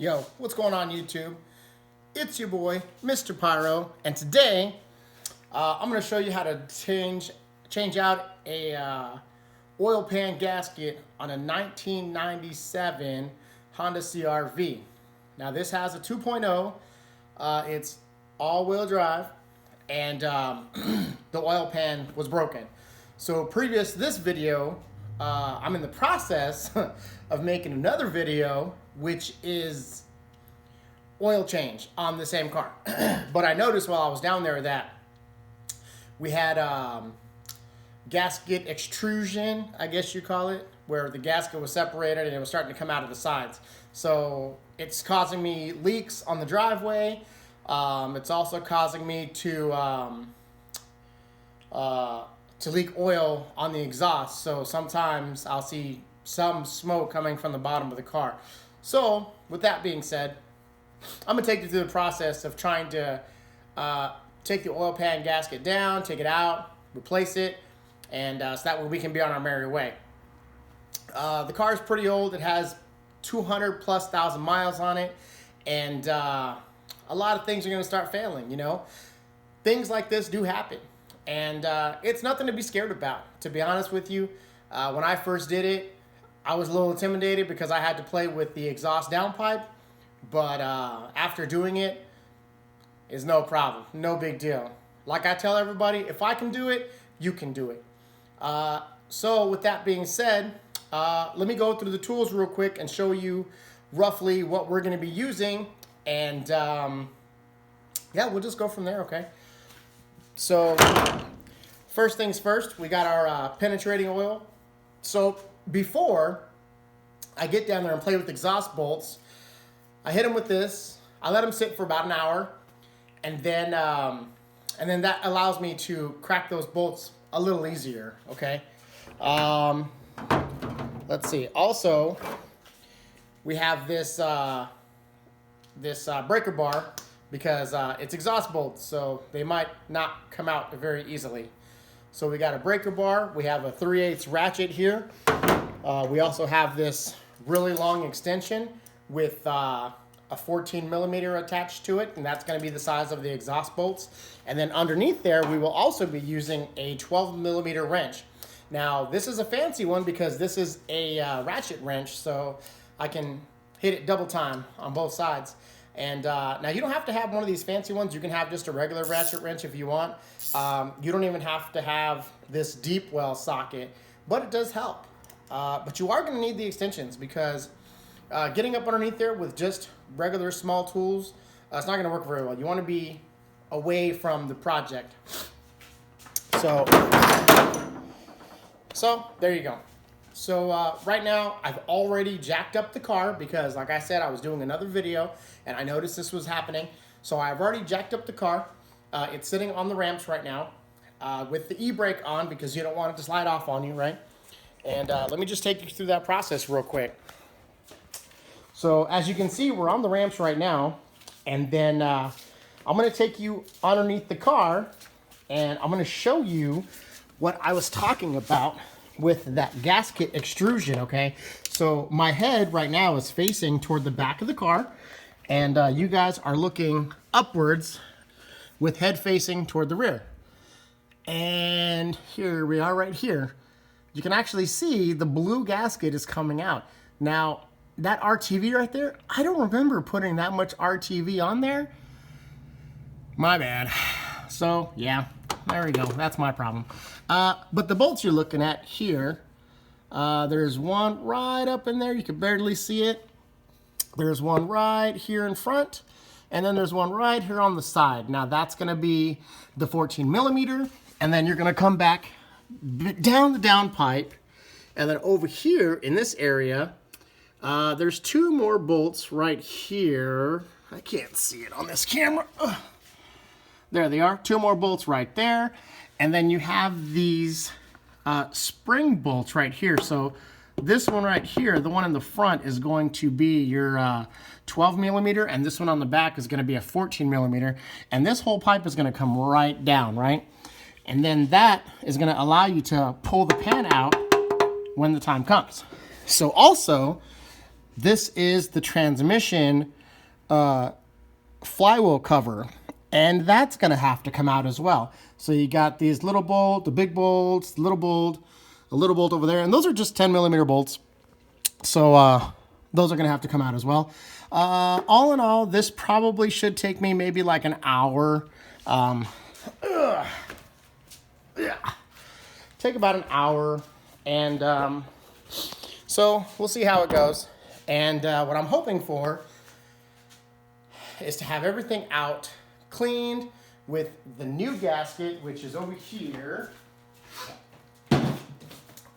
Yo, what's going on YouTube? It's your boy, Mr. Pyro, and today I'm going to show you how to change out a oil pan gasket on a 1997 Honda CR-V. Now this has a 2.0, it's all-wheel drive, and the oil pan was broken. So previous to this video, I'm in the process of making another video, which is oil change on the same car. But I noticed while I was down there that we had gasket extrusion, I guess you call it, where the gasket was separated and it was starting to come out of the sides. So it's causing me leaks on the driveway. It's also causing me to leak oil on the exhaust. So sometimes I'll see some smoke coming from the bottom of the car. So with that being said, I'm gonna take you through the process of trying to take the oil pan gasket down, take it out, replace it, and so that way we can be on our merry way. The car is pretty old. It has 200,000+ miles on it, and a lot of things are gonna start failing, you know? Things like this do happen, and it's nothing to be scared about, to be honest with you. When I first did it, I was a little intimidated because I had to play with the exhaust downpipe, but after doing it, it's no problem, no big deal. Like I tell everybody, if I can do it, you can do it. So with that being said, let me go through the tools real quick and show you roughly what we're going to be using, and yeah, we'll just go from there, okay? So first things first, we got our penetrating oil. So before I get down there and play with exhaust bolts, I hit them with this. I let them sit for about an hour, and then that allows me to crack those bolts a little easier. Okay. Let's see. Also, we have this breaker bar because it's exhaust bolts, so they might not come out very easily. So we got a breaker bar. We have a 3/8 ratchet here. We also have this really long extension with a 14mm attached to it, and that's going to be the size of the exhaust bolts. And then underneath there, we will also be using a 12mm wrench. Now, this is a fancy one because this is a ratchet wrench, so I can hit it double time on both sides. And now you don't have to have one of these fancy ones. You can have just a regular ratchet wrench if you want. You don't even have to have this deep well socket, but it does help. But you are going to need the extensions because getting up underneath there with just regular small tools, it's not going to work very well. You want to be away from the project. So there you go. So right now I've already jacked up the car because, like I said, I was doing another video and I noticed this was happening. So I've already jacked up the car. It's sitting on the ramps right now with the e-brake on because you don't want it to slide off on you, right? And let me just take you through that process real quick. So as you can see, we're on the ramps right now, and then I'm going to take you underneath the car, and I'm going to show you what I was talking about with that gasket extrusion, okay? So my head right now is facing toward the back of the car, and you guys are looking upwards with head facing toward the rear. And here we are right here. You can actually see the blue gasket is coming out. Now, that RTV right there, I don't remember putting that much RTV on there. My bad. So, yeah, there we go. That's my problem. But the bolts you're looking at here, there's one right up in there. You can barely see it. There's one right here in front, and then there's one right here on the side. Now, that's going to be the 14mm, and then you're going to come back down the downpipe, and then over here in this area, there's two more bolts right here. I can't see it on this camera. Ugh. There they are, two more bolts right there, and then you have these spring bolts right here. So this one right here, the one in the front, is going to be your 12mm, and this one on the back is going to be a 14mm, and this whole pipe is going to come right down, right? And then that is going to allow you to pull the pan out when the time comes. So also, this is the transmission flywheel cover, and that's going to have to come out as well. So you got these little bolt, the big bolts, little bolt, a little bolt over there, and those are just 10mm bolts. So those are going to have to come out as well. All in all, this probably should take me maybe like an hour. Take about an hour, and so we'll see how it goes. And what I'm hoping for is to have everything out, cleaned with the new gasket, which is over here.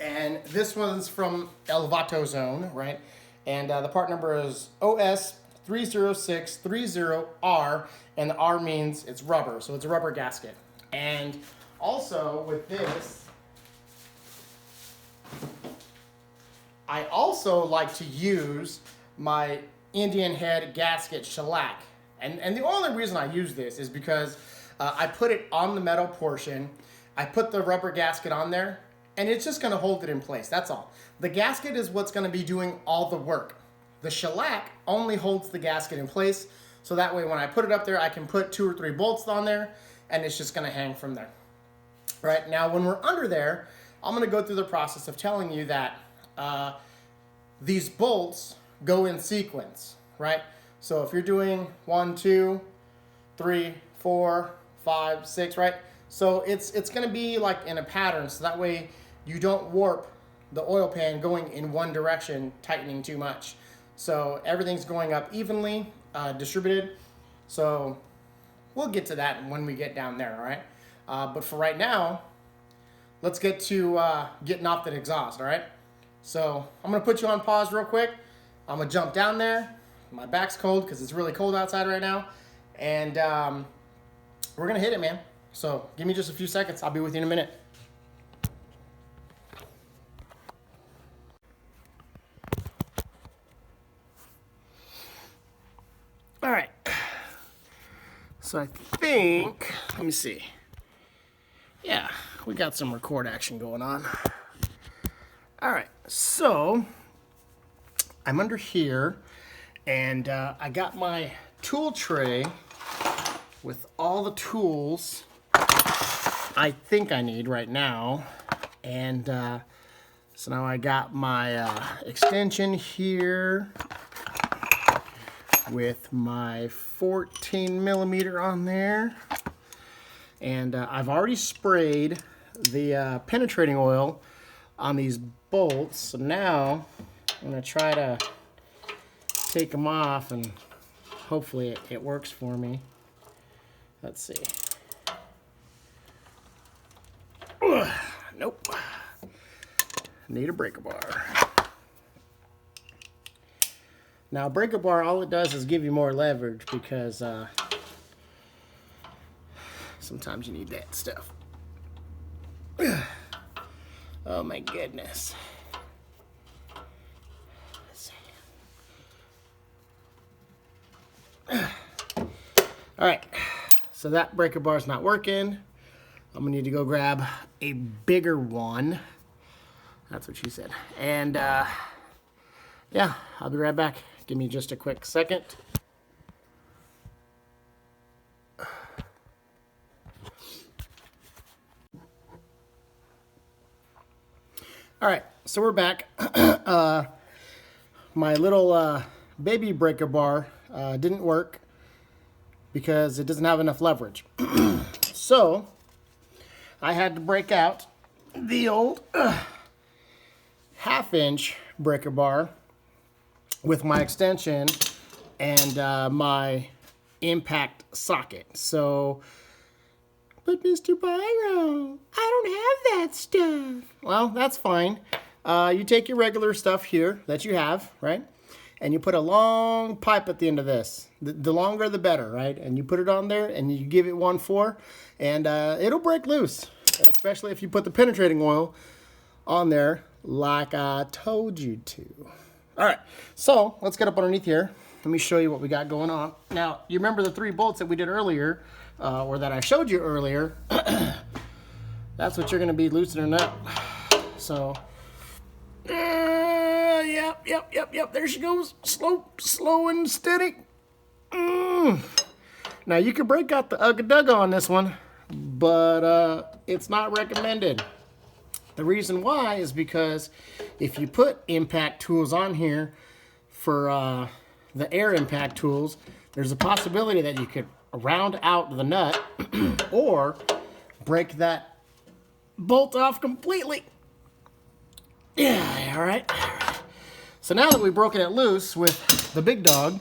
And this one's from Elevato Zone, right? And the part number is OS30630R, and the R means it's rubber, so it's a rubber gasket. And also with this, I also like to use my Indian head gasket shellac. And the only reason I use this is because I put it on the metal portion, I put the rubber gasket on there, and it's just gonna hold it in place, that's all. The gasket is what's gonna be doing all the work. The shellac only holds the gasket in place, so that way when I put it up there, I can put 2 or 3 bolts on there, and it's just gonna hang from there. Right, now when we're under there, I'm gonna go through the process of telling you that these bolts go in sequence, right? So if you're doing 1, 2, 3, 4, 5, 6, right? So it's gonna be like in a pattern, so that way you don't warp the oil pan going in one direction, tightening too much. So everything's going up evenly, distributed. So we'll get to that when we get down there, all right? But for right now, let's get to getting off that exhaust, all right? So I'm gonna put you on pause real quick. I'm gonna jump down there. My back's cold because it's really cold outside right now. And we're gonna hit it, man. So give me just a few seconds. I'll be with you in a minute. All right. So I think, let me see. Yeah, we got some record action going on. All right, so I'm under here, and I got my tool tray with all the tools I think I need right now. And so now I got my extension here with my 14mm on there. And I've already sprayed the penetrating oil on these bolts. So now I'm gonna try to take them off, and hopefully it works for me. Let's see. Ugh, nope. Need a breaker bar. Now, a breaker bar, all it does is give you more leverage, because sometimes you need that stuff. Oh my goodness. Let's see. All right, so that breaker bar is not working. I'm gonna need to go grab a bigger one. That's what she said. And yeah, I'll be right back. Give me just a quick second. All right, so we're back. My little baby breaker bar didn't work because it doesn't have enough leverage. So I had to break out the old 1/2-inch breaker bar with my extension and my impact socket. So, but Mr. Byron, I don't have that stuff. Well, that's fine. You take your regular stuff here that you have, right? And you put a long pipe at the end of this. The longer the better, right? And you put it on there and you give it 1/4, and it'll break loose, especially if you put the penetrating oil on there like I told you to. All right, so let's get up underneath here. Let me show you what we got going on. Now, you remember the 3 bolts that we did earlier, or that I showed you earlier? That's what you're gonna be loosening up. So, yeah, Yep. There she goes. Slow and steady. Now you can break out the ugga-dugga on this one, but it's not recommended. The reason why is because if you put impact tools on here for the air impact tools, there's a possibility that you could round out the nut or break that bolt off completely. Yeah, all right. So now that we've broken it loose with the big dog,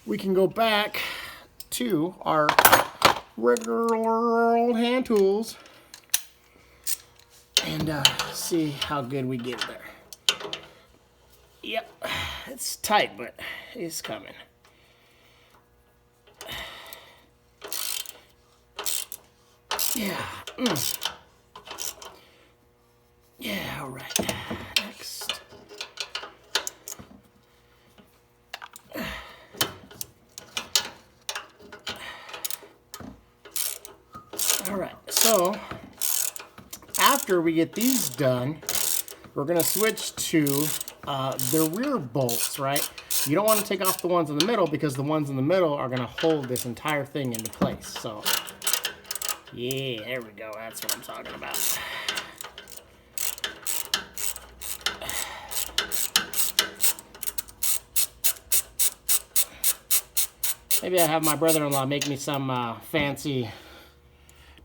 we can go back to our regular old hand tools and see how good we get there. Yep, it's tight, but it's coming. Yeah. Yeah, all right. Next. All right, so after we get these done, we're gonna switch to the rear bolts, right? You don't want to take off the ones in the middle because the ones in the middle are gonna hold this entire thing into place. So, yeah, there we go. That's what I'm talking about. Maybe I have my brother-in-law make me some fancy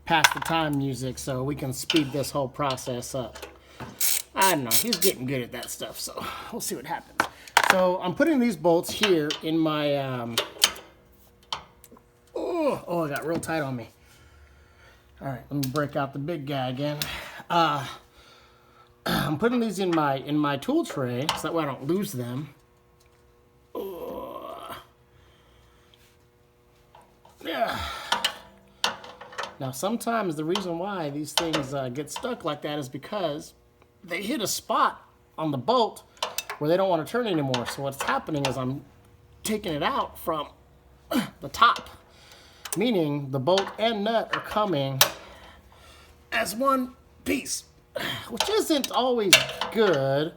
pass the time music so we can speed this whole process up. I don't know, he's getting good at that stuff, so we'll see what happens. So I'm putting these bolts here in my, oh, it got real tight on me. All right, let me break out the big guy again. I'm putting these in my tool tray so that way I don't lose them. Yeah. Now, sometimes the reason why these things get stuck like that is because they hit a spot on the bolt where they don't want to turn anymore. So what's happening is I'm taking it out from the top, meaning the bolt and nut are coming as one piece, which isn't always good,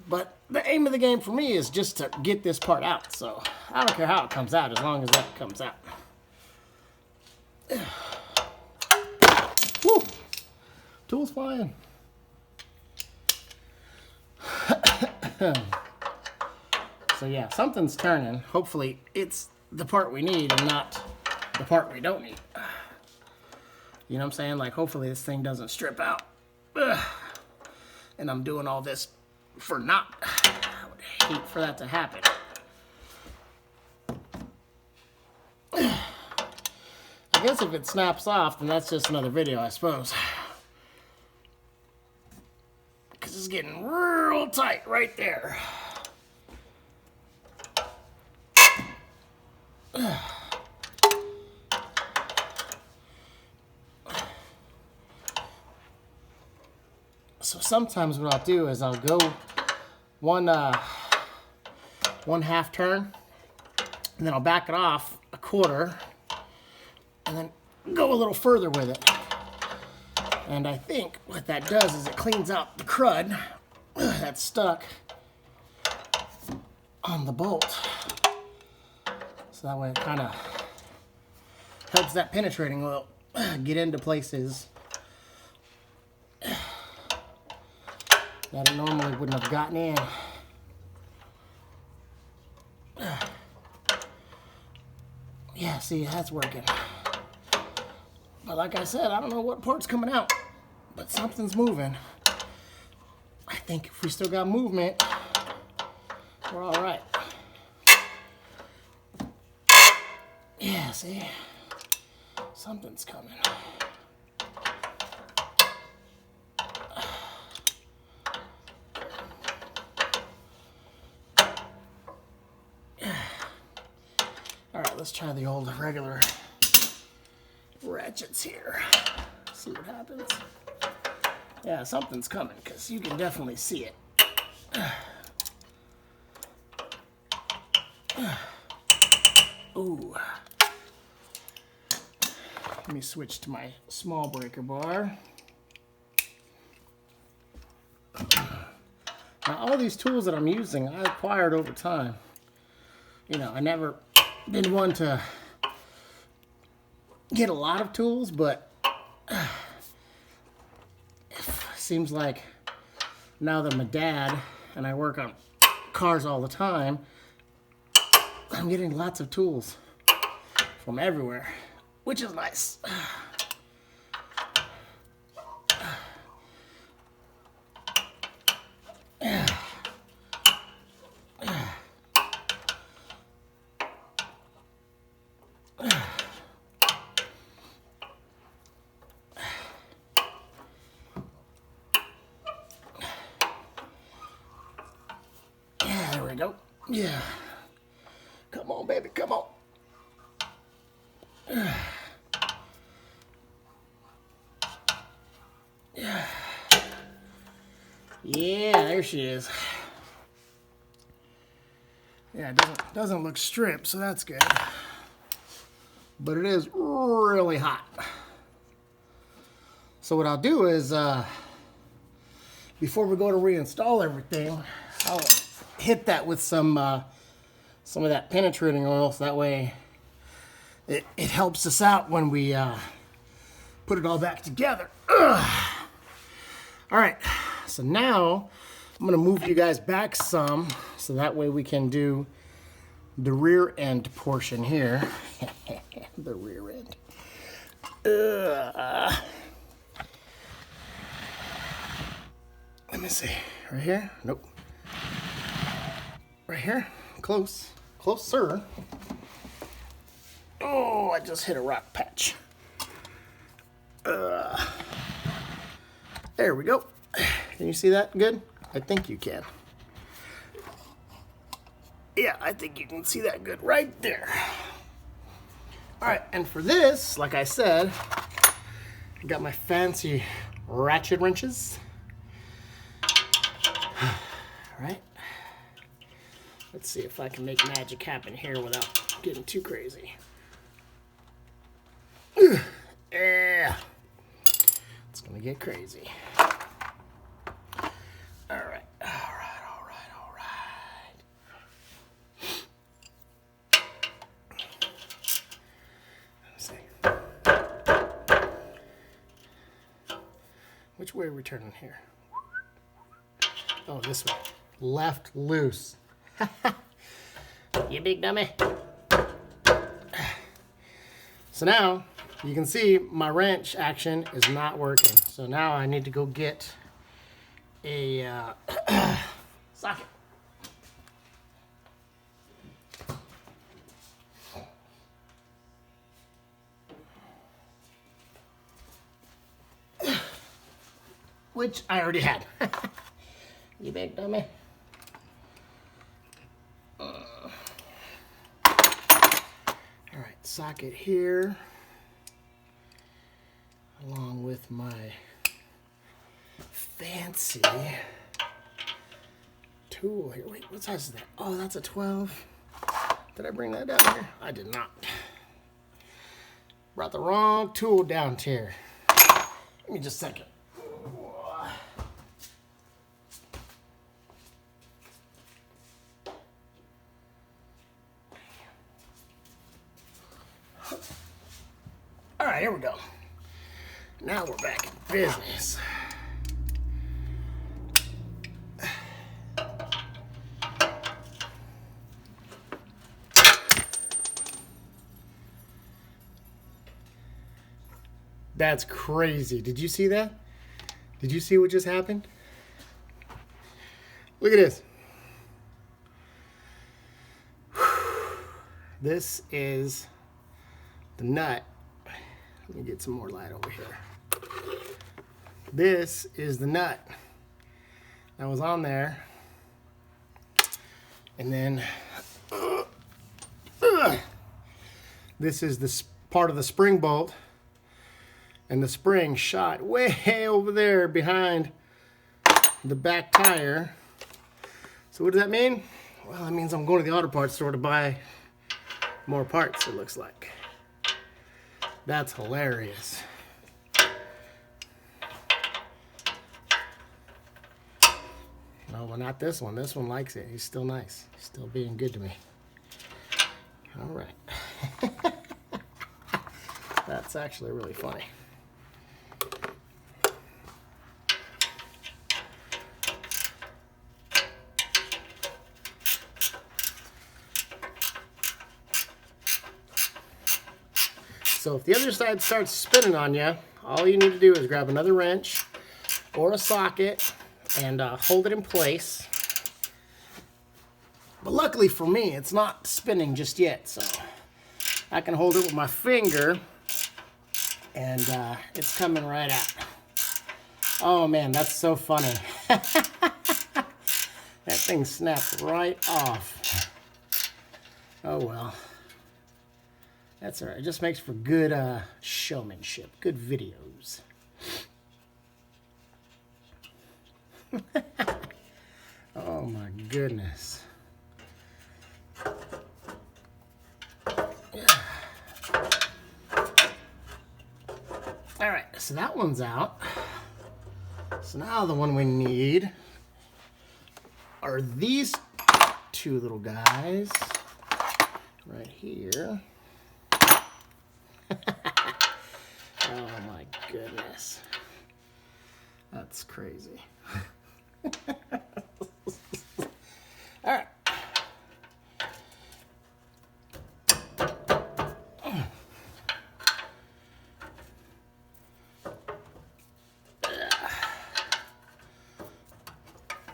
but the aim of the game for me is just to get this part out. So I don't care how it comes out as long as that comes out. Woo! Tools flying. So yeah, something's turning. Hopefully it's the part we need and not the part we don't need. You know what I'm saying? Like, hopefully this thing doesn't strip out. And I'm doing all this for not. I would hate for that to happen. I guess if it snaps off, then that's just another video, I suppose. Because it's getting real tight right there. So sometimes what I'll do is I'll go one half turn, and then I'll back it off a quarter, and then go a little further with it. And I think what that does is it cleans out the crud that's stuck on the bolt. So that way it kind of helps that penetrating oil get into places that it normally wouldn't have gotten in. Yeah, see, that's working. But like I said, I don't know what part's coming out, but something's moving. I think if we still got movement, we're all right. Yeah, see, something's coming. All right, let's try the old regular ratchets here. See what happens. Yeah, something's coming because you can definitely see it. Ooh. Let me switch to my small breaker bar. Now, all these tools that I'm using, I acquired over time. You know, I never been one to get a lot of tools, but it seems like now that I'm a dad and I work on cars all the time, I'm getting lots of tools from everywhere, which is nice. There we go. Yeah. Come on, baby, come on. Yeah, there she is. Yeah, it doesn't look stripped, so that's good. But it is really hot. So what I'll do is, before we go to reinstall everything, I'll hit that with some of that penetrating oil, so that way it helps us out when we put it all back together. Ugh. All right, so now I'm gonna move you guys back some, so that way we can do the rear end portion here. The rear end. Let me see, right here? Nope. Right here, closer. Oh, I just hit a rock patch. There we go. Can you see that good? I think you can. Yeah, I think you can see that good right there. All right, and for this, like I said, I got my fancy ratchet wrenches. All right. Let's see if I can make magic happen here without getting too crazy. Yeah. It's gonna get crazy. All right. Let's see. Which way are we turning here? Oh, this way. Left loose. You big dummy. So now you can see my wrench action is not working. So now I need to go get a socket. Which I already had. You big dummy. Alright, socket here, along with my fancy tool here. Wait, what size is that? Oh, that's a 12. Did I bring that down here? I did not. Brought the wrong tool down here. Give me just a second. All right, here we go. Now we're back in business. That's crazy. Did you see that? Did you see what just happened? Look at this. This is the nut. Let me get some more light over here. This is the nut that was on there. And then this is the part of the spring bolt. And the spring shot way over there behind the back tire. So what does that mean? Well, that means I'm going to the auto parts store to buy more parts, it looks like. That's hilarious. No, well, not this one. This one likes it. He's still nice. He's still being good to me. All right. That's actually really funny. So if the other side starts spinning on you, all you need to do is grab another wrench or a socket and hold it in place. But luckily for me, it's not spinning just yet, so I can hold it with my finger and it's coming right out. Oh man, that's so funny. That thing snapped right off. Oh well. That's all right. It just makes for good showmanship, good videos. Oh my goodness. Yeah. All right, so that one's out. So now the one we need are these two little guys right here. Oh my goodness. That's crazy. All right.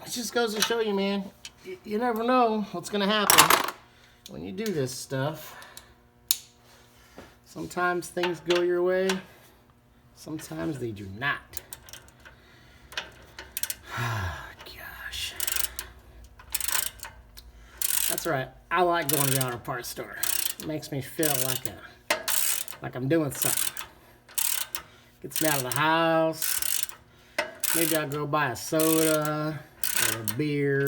It just goes to show you, man, you never know what's going to happen when you do this stuff. Sometimes things go your way, sometimes they do not. Gosh. That's right. I like going to the auto parts store. It makes me feel like I'm doing something. Gets me out of the house. Maybe I'll go buy a soda or a beer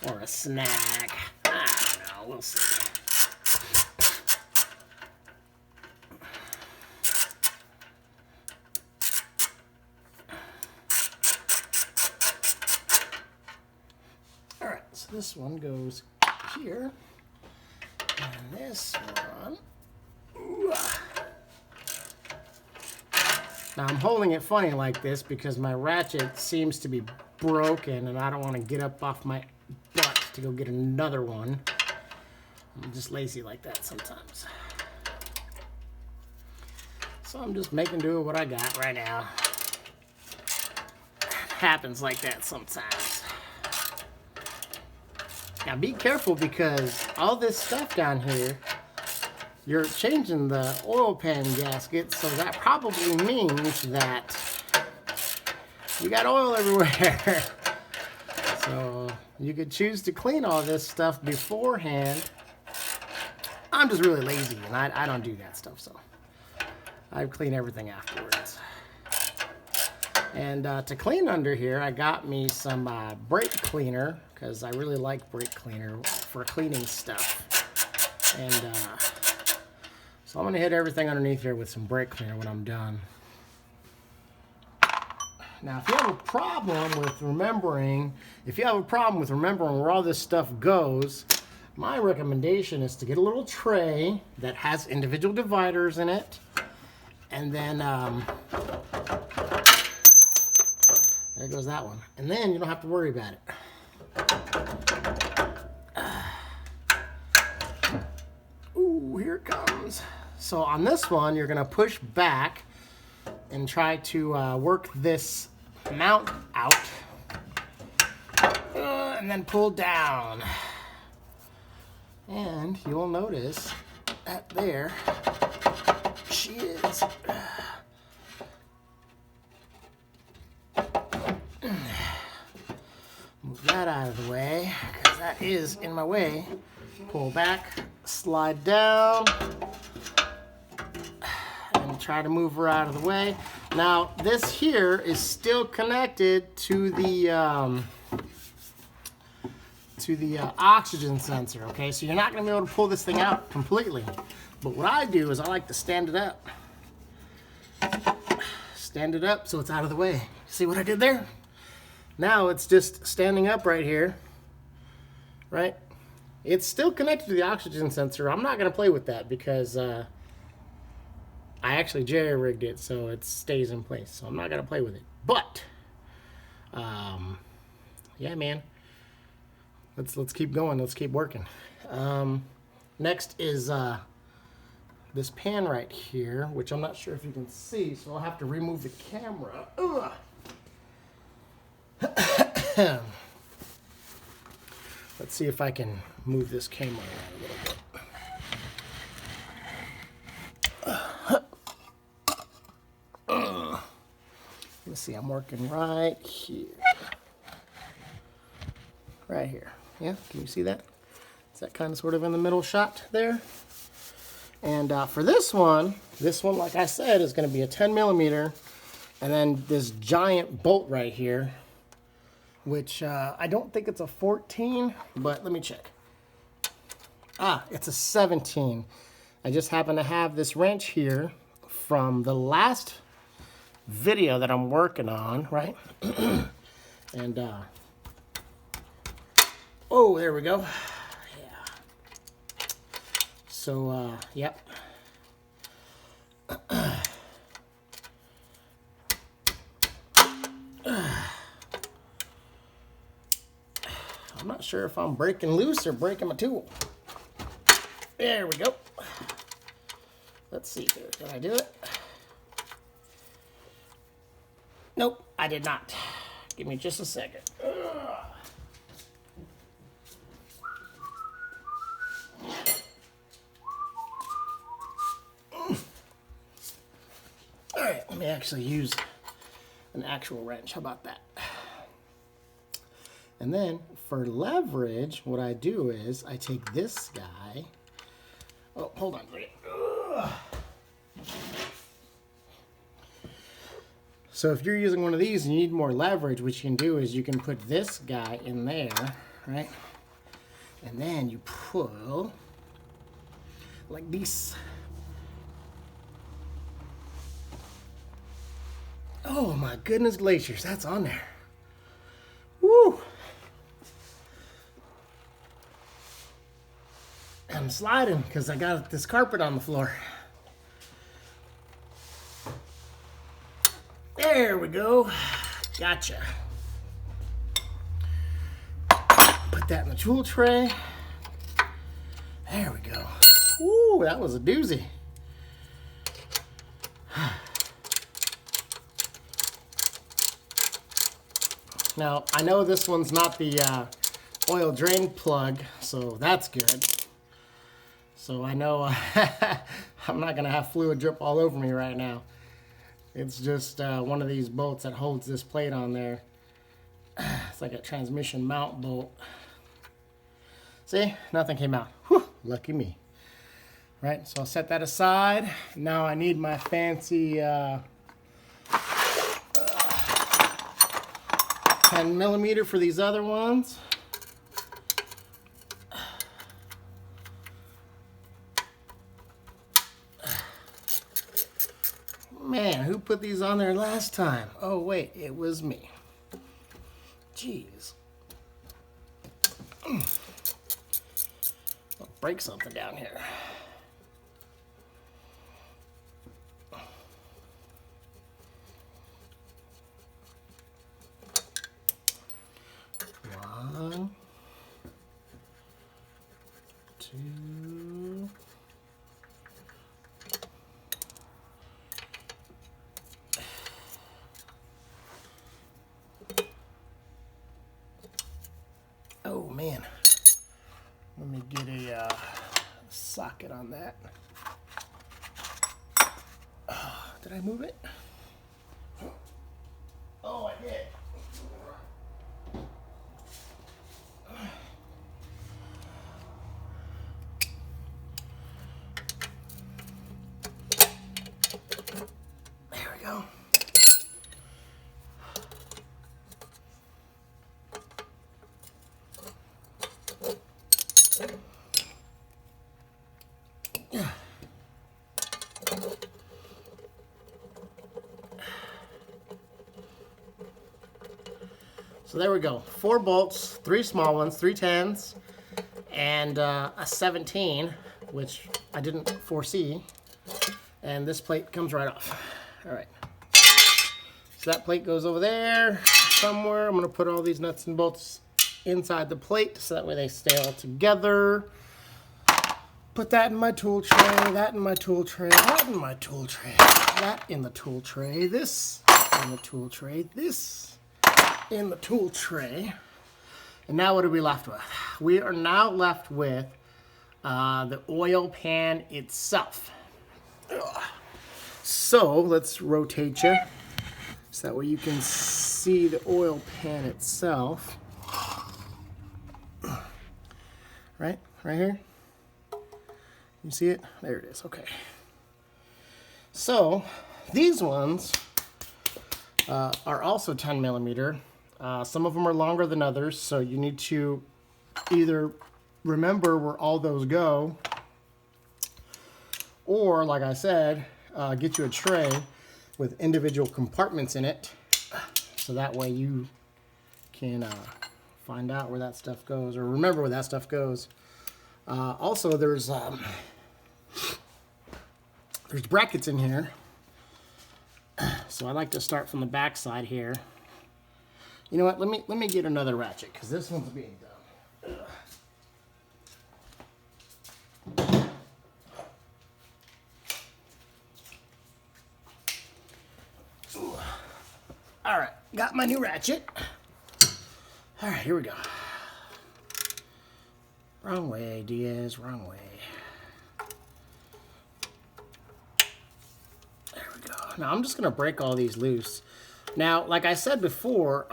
or a snack. I don't know. We'll see. So this one goes here, and this one, ooh. Now I'm holding it funny like this because my ratchet seems to be broken and I don't want to get up off my butt to go get another one. I'm just lazy like that sometimes. So I'm just making do with what I got right now. Happens like that sometimes. Now be careful because all this stuff down here, you're changing the oil pan gasket, so that probably means that you got oil everywhere. So you could choose to clean all this stuff beforehand. I'm just really lazy and I don't do that stuff, so I clean everything afterwards. And to clean under here, I got me some brake cleaner because I really like brake cleaner for cleaning stuff. And so I'm going to hit everything underneath here with some brake cleaner when I'm done. Now, if you have a problem with remembering where all this stuff goes, my recommendation is to get a little tray that has individual dividers in it, and then there goes that one. And then you don't have to worry about it. Ooh, here it comes. So on this one, you're gonna push back and try to work this mount out. And then pull down. And you'll notice that there she is. Move that out of the way, because that is in my way. Pull back, slide down, and try to move her out of the way. Now, this here is still connected to the oxygen sensor, okay? So you're not gonna be able to pull this thing out completely. But what I do is I like to stand it up. Stand it up so it's out of the way. See what I did there? Now it's just standing up right here, right? It's still connected to the oxygen sensor. I'm not going to play with that because I actually jerry-rigged it so it stays in place. So I'm not going to play with it. But, yeah, man. Let's keep going. Let's keep working. Next is this pan right here, which I'm not sure if you can see, so I'll have to remove the camera. Let's see if I can move this camera around a little bit. Let's see, I'm working right here. Right here. Yeah, can you see that? Is that kind of sort of in the middle shot there? And for this one, like I said, is going to be a 10 millimeter. And then this giant bolt right here, which I don't think it's a 14, but let me check. It's a 17. I just happen to have this wrench here from the last video that I'm working on, right? And, oh, there we go. Yeah. So, yep. I'm not sure if I'm breaking loose or breaking my tool. There we go. Let's see here. Did I do it? Nope, I did not. Give me just a second. All right, let me actually use an actual wrench. How about that? And then for leverage, what I do is I take this guy. Oh, hold on a second. So if you're using one of these and you need more leverage, what you can do is you can put this guy in there, right? And then you pull like this. Oh my goodness glaciers, that's on there. Woo! I'm sliding because I got this carpet on the floor. There we go. Gotcha. Put that in the tool tray. There we go. Woo, that was a doozy. Now, I know this one's not the oil drain plug, so that's good. So I know I'm not gonna have fluid drip all over me right now. It's just one of these bolts that holds this plate on there. It's like a transmission mount bolt. See, nothing came out. Whew, lucky me. Right, so I'll set that aside. Now I need my fancy 10 millimeter for these other ones. Man, who put these on there last time? Oh wait, it was me. Jeez. I'll break something down here. One, two. Oh man, let me get a socket on that. Did I move it? Oh, I did. There we go. So there we go. 4 bolts, 3 small ones, 3 10s, and a 17, which I didn't foresee. And this plate comes right off. All right. So that plate goes over there somewhere. I'm going to put all these nuts and bolts inside the plate so that way they stay all together. Put that in my tool tray, that in my tool tray, that in my tool tray, that in the tool tray, this in the tool tray, this in the tool tray. And now what are we left with? We are now left with the oil pan itself. Ugh. So let's rotate you so that way you can see the oil pan itself. Right here. You see it? There it is. Okay. So these ones are also 10 millimeter. Some of them are longer than others, so you need to either remember where all those go, or, like I said, get you a tray with individual compartments in it, so that way you can find out where that stuff goes, or remember where that stuff goes. Also, there's brackets in here, so I like to start from the back side here. You know what? Let me get another ratchet because this one's being done. All right, got my new ratchet. All right, here we go. Wrong way, Diaz, wrong way. There we go. Now I'm just gonna break all these loose. Now, like I said before,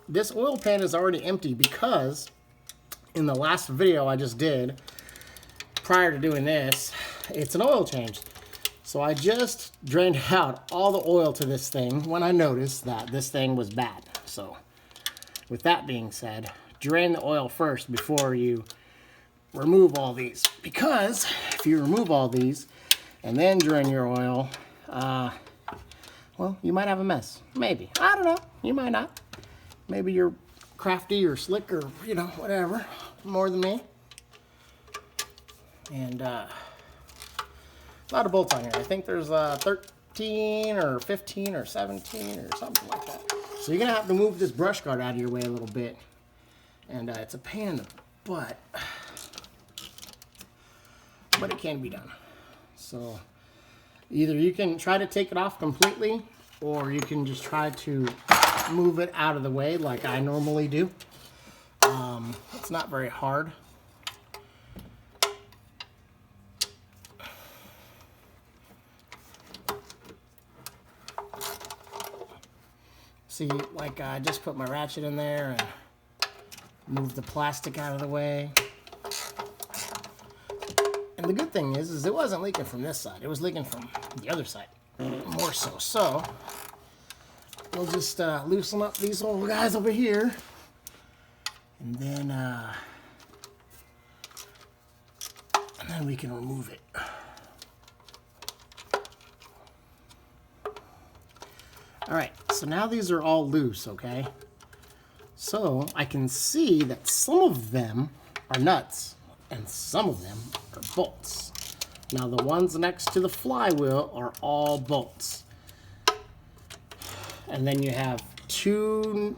this oil pan is already empty because in the last video I just did, prior to doing this, it's an oil change. So I just drained out all the oil to this thing when I noticed that this thing was bad. So with that being said, drain the oil first before you remove all these. Because if you remove all these and then drain your oil, well, you might have a mess. Maybe. I don't know. You might not. Maybe you're crafty or slick or, you know, whatever. More than me. And, a lot of bolts on here. I think there's 13 or 15 or 17 or something like that. So you're going to have to move this brush guard out of your way a little bit. And it's a pain in the butt. But it can be done. So either you can try to take it off completely, or you can just try to move it out of the way like I normally do. It's not very hard. See, like I just put my ratchet in there and move the plastic out of the way. And the good thing is it wasn't leaking from this side. It was leaking from the other side, more so. So we'll just loosen up these little guys over here, and then we can remove it. All right, so now these are all loose, okay? So I can see that some of them are nuts and some of them are bolts. Now the ones next to the flywheel are all bolts. And then you have the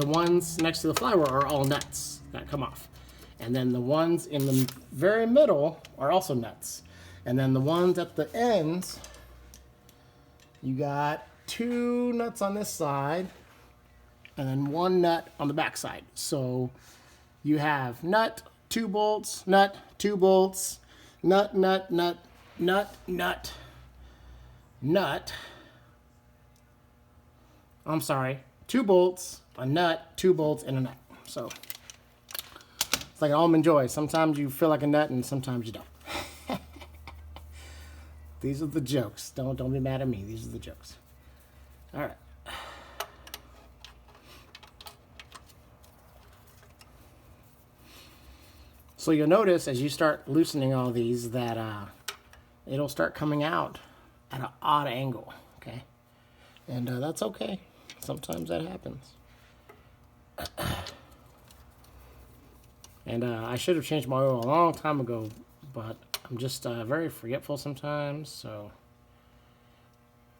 ones next to the flywheel are all nuts that come off. And then the ones in the very middle are also nuts. And then the ones at the ends, you got 2 nuts on this side and then 1 nut on the back side. So you have nut, 2 bolts, nut, 2 bolts, nut, nut, nut, nut, nut, nut. I'm sorry, 2 bolts, a nut, 2 bolts, and a nut. So it's like almond joy. Sometimes you feel like a nut and sometimes you don't. These are the jokes. Don't be mad at me. These are the jokes. All right. So you'll notice as you start loosening all these that it'll start coming out at an odd angle, okay? And that's okay. Sometimes that happens. And I should have changed my oil a long time ago, but I'm just very forgetful sometimes, so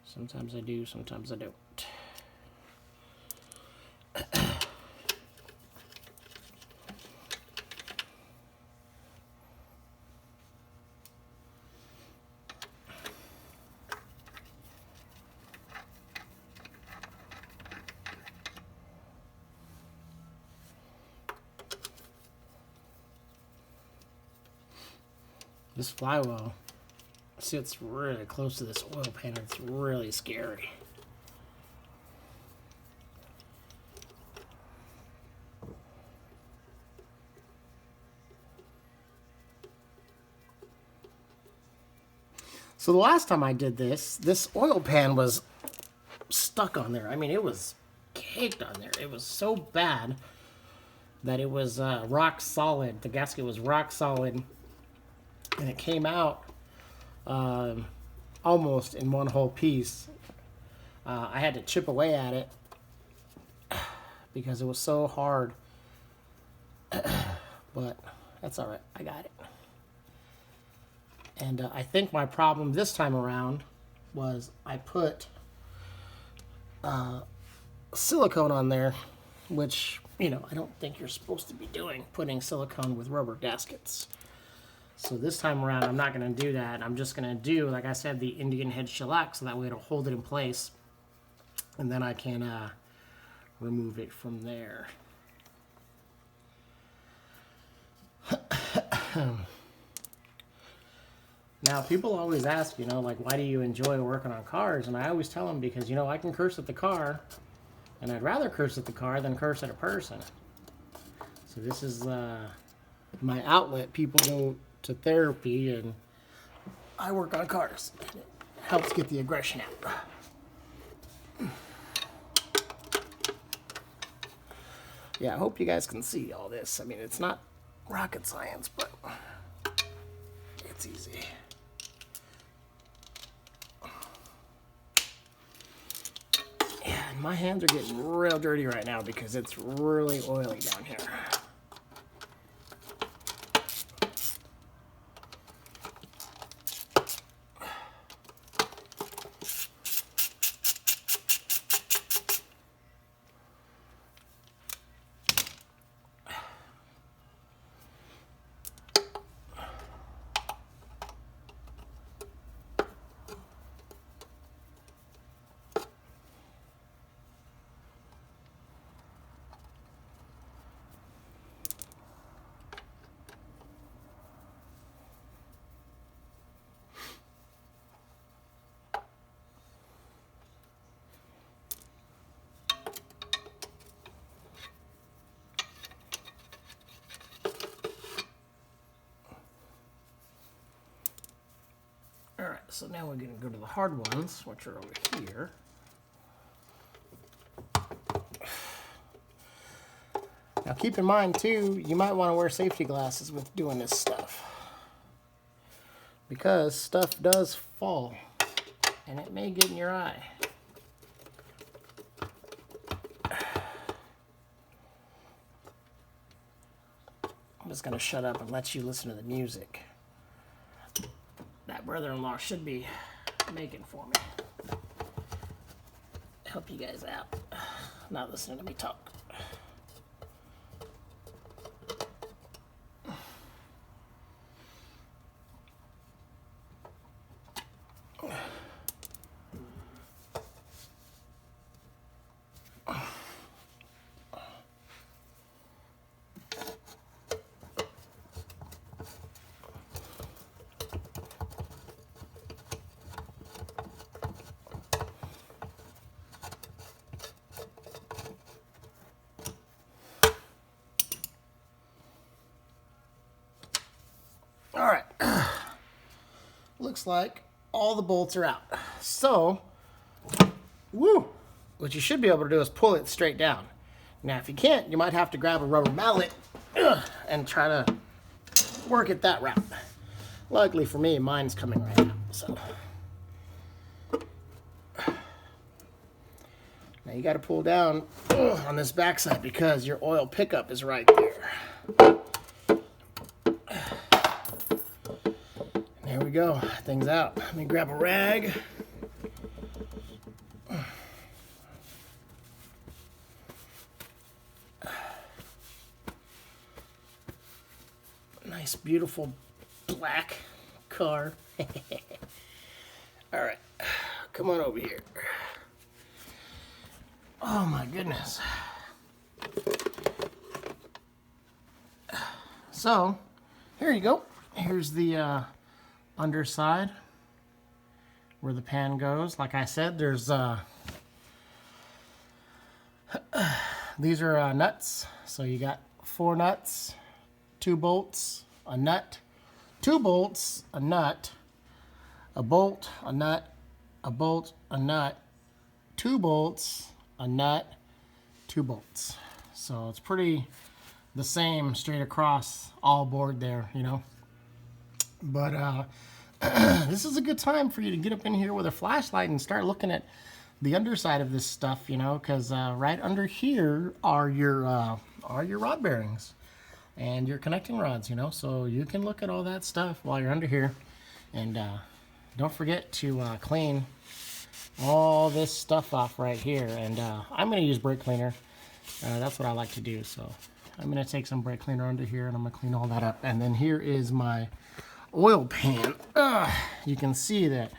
sometimes I do, sometimes I don't. This flywheel sits really close to this oil pan. It's really scary. So the last time I did this oil pan was stuck on there. I mean, it was caked on there. It was so bad that it was rock solid. The gasket was rock solid. And it came out almost in one whole piece. I had to chip away at it because it was so hard. But that's all right. I got it. And I think my problem this time around was I put silicone on there, which, you know, I don't think you're supposed to be doing, putting silicone with rubber gaskets. So this time around, I'm not going to do that. I'm just going to do, like I said, the Indian head shellac, so that way it'll hold it in place. And then I can remove it from there. Now, people always ask, you know, like, why do you enjoy working on cars? And I always tell them because, you know, I can curse at the car, and I'd rather curse at the car than curse at a person. So this is my outlet. People go to therapy, and I work on cars. And it helps get the aggression out. Yeah, I hope you guys can see all this. I mean, it's not rocket science, but it's easy. Yeah, and my hands are getting real dirty right now because it's really oily down here. Alright, so now we're going to go to the hard ones, which are over here. Now keep in mind too, you might want to wear safety glasses with doing this stuff, because stuff does fall and it may get in your eye. I'm just going to shut up and let you listen to the music that brother-in-law should be making for me. Help you guys out, not listening to me talk. All right, looks like all the bolts are out. So, woo, what you should be able to do is pull it straight down. Now, if you can't, you might have to grab a rubber mallet and try to work it that route. Luckily for me, mine's coming right out, so. Now you got to pull down on this backside because your oil pickup is right there. There we go. Things out. Let me grab a rag. Nice, beautiful black car. All right, come on over here. Oh my goodness. So, here you go. Here's the underside where the pan goes. Like I said, there's these are nuts. So you got 4 nuts, 2 bolts, a nut, 2 bolts, a nut, a bolt, a nut, a bolt, a nut, 2 bolts, a nut, 2 bolts. So it's pretty the same straight across all board there, you know. But this is a good time for you to get up in here with a flashlight and start looking at the underside of this stuff, you know, because right under here are your rod bearings and your connecting rods, you know. So you can look at all that stuff while you're under here. And don't forget to clean all this stuff off right here. And I'm going to use brake cleaner. That's what I like to do. So I'm going to take some brake cleaner under here and I'm going to clean all that up. And then here is my oil pan. You can see that,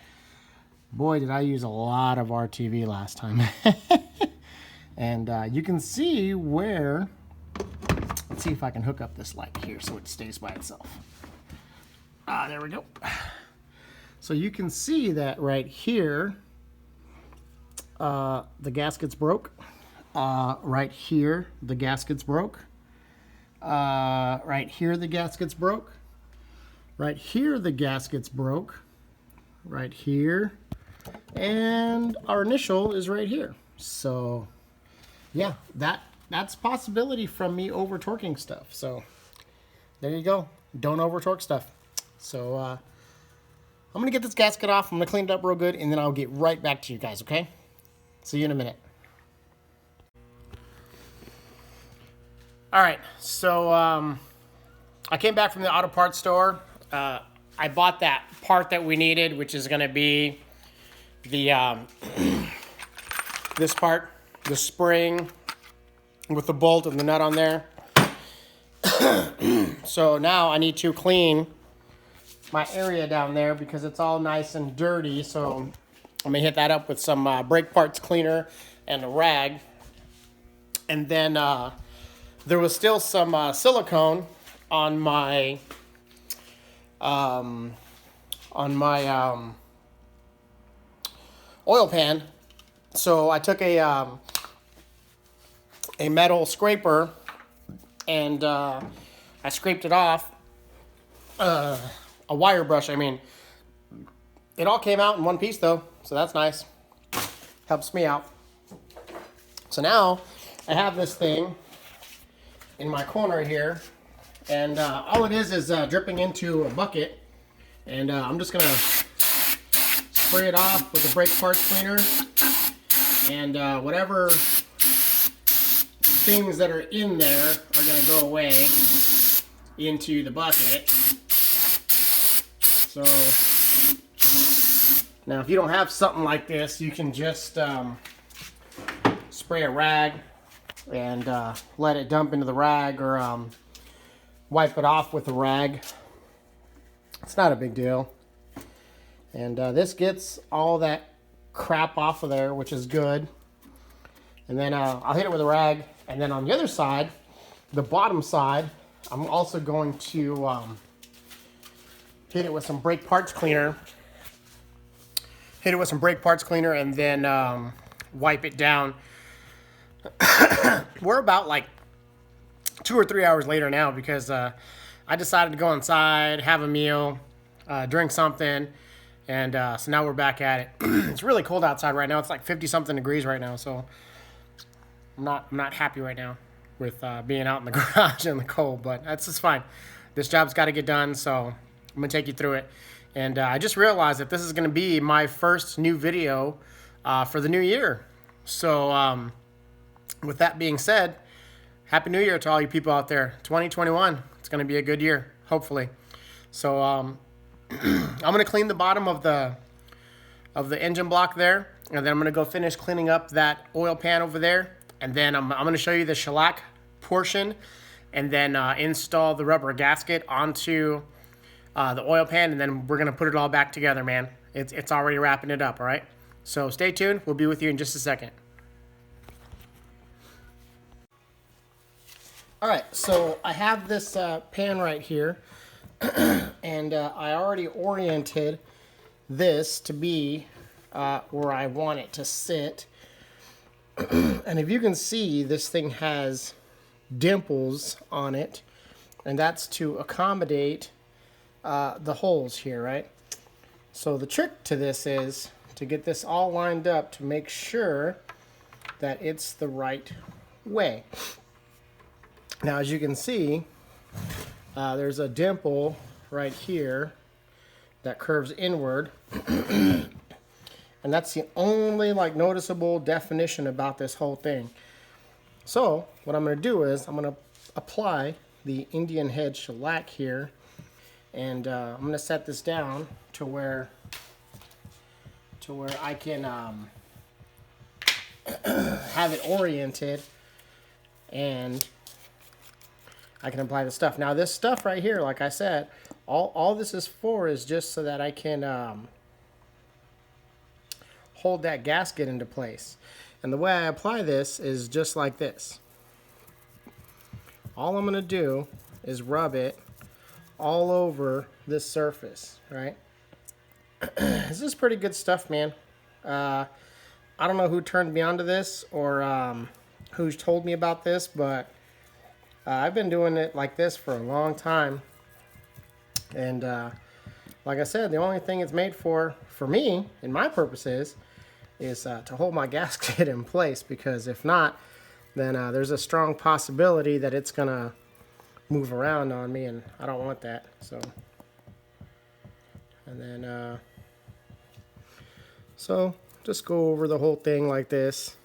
boy, did I use a lot of RTV last time. And you can see where, let's see if I can hook up this light here so it stays by itself. There we go. So you can see that right here, the gasket's broke. Right here, the gasket's broke. Right here, the gasket's broke. Right here, the gasket's broke. Right here. And our initial is right here. So, yeah, that's a possibility from me over torquing stuff. So, there you go. Don't over torque stuff. So, I'm going to get this gasket off. I'm going to clean it up real good, and then I'll get right back to you guys, okay? See you in a minute. All right, so I came back from the auto parts store. I bought that part that we needed, which is going to be the this part, the spring with the bolt and the nut on there. So now I need to clean my area down there because it's all nice and dirty. So I'm going to hit that up with some brake parts cleaner and a rag. And then there was still some silicone on my oil pan. So I took a metal scraper and I scraped it off. A wire brush, I mean. It all came out in one piece though, so that's nice. Helps me out. So now I have this thing in my corner here, and all it is dripping into a bucket, and I'm just gonna spray it off with the brake parts cleaner, and whatever things that are in there are gonna go away into the bucket. So now if you don't have something like this, you can just spray a rag and let it dump into the rag, or wipe it off with a rag. It's not a big deal. And this gets all that crap off of there, which is good. And then I'll hit it with a rag. And then on the other side, the bottom side, I'm also going to hit it with some brake parts cleaner. Hit it with some brake parts cleaner and then wipe it down. We're about like 2 or 3 hours later now because I decided to go inside, have a meal, drink something, and so now we're back at it. It's really cold outside right now. It's like 50-something degrees right now, so I'm not happy right now with being out in the garage in the cold, but that's just fine. This job's got to get done, so I'm gonna take you through it. And I just realized that this is gonna be my first new video for the new year. So with that being said, Happy New Year to all you people out there. 2021, it's going to be a good year, hopefully. So I'm going to clean the bottom of the engine block there, and then I'm going to go finish cleaning up that oil pan over there, and then I'm going to show you the shellac portion, and then install the rubber gasket onto the oil pan, and then we're going to put it all back together, man. It's already wrapping it up, all right? So stay tuned. We'll be with you in just a second. All right, so I have this pan right here, and I already oriented this to be where I want it to sit. And if you can see, this thing has dimples on it, and that's to accommodate the holes here, right? So the trick to this is to get this all lined up to make sure that it's the right way. Now, as you can see, there's a dimple right here that curves inward. And that's the only noticeable definition about this whole thing. So what I'm going to do is I'm going to apply the Indian head shellac here, and I'm going to set this down to where I can have it oriented, and I can apply the stuff. Now this stuff right here, like I said, all this is for is just so that I can hold that gasket into place. And the way I apply this is just like this. All I'm going to do is rub it all over this surface, right? This is pretty good stuff, man. I don't know who turned me onto this or who told me about this, but I've been doing it like this for a long time. And like I said, the only thing it's made for me and my purposes is to hold my gasket in place, because if not, then there's a strong possibility that it's gonna move around on me, and I don't want that. So, and then so just go over the whole thing like this,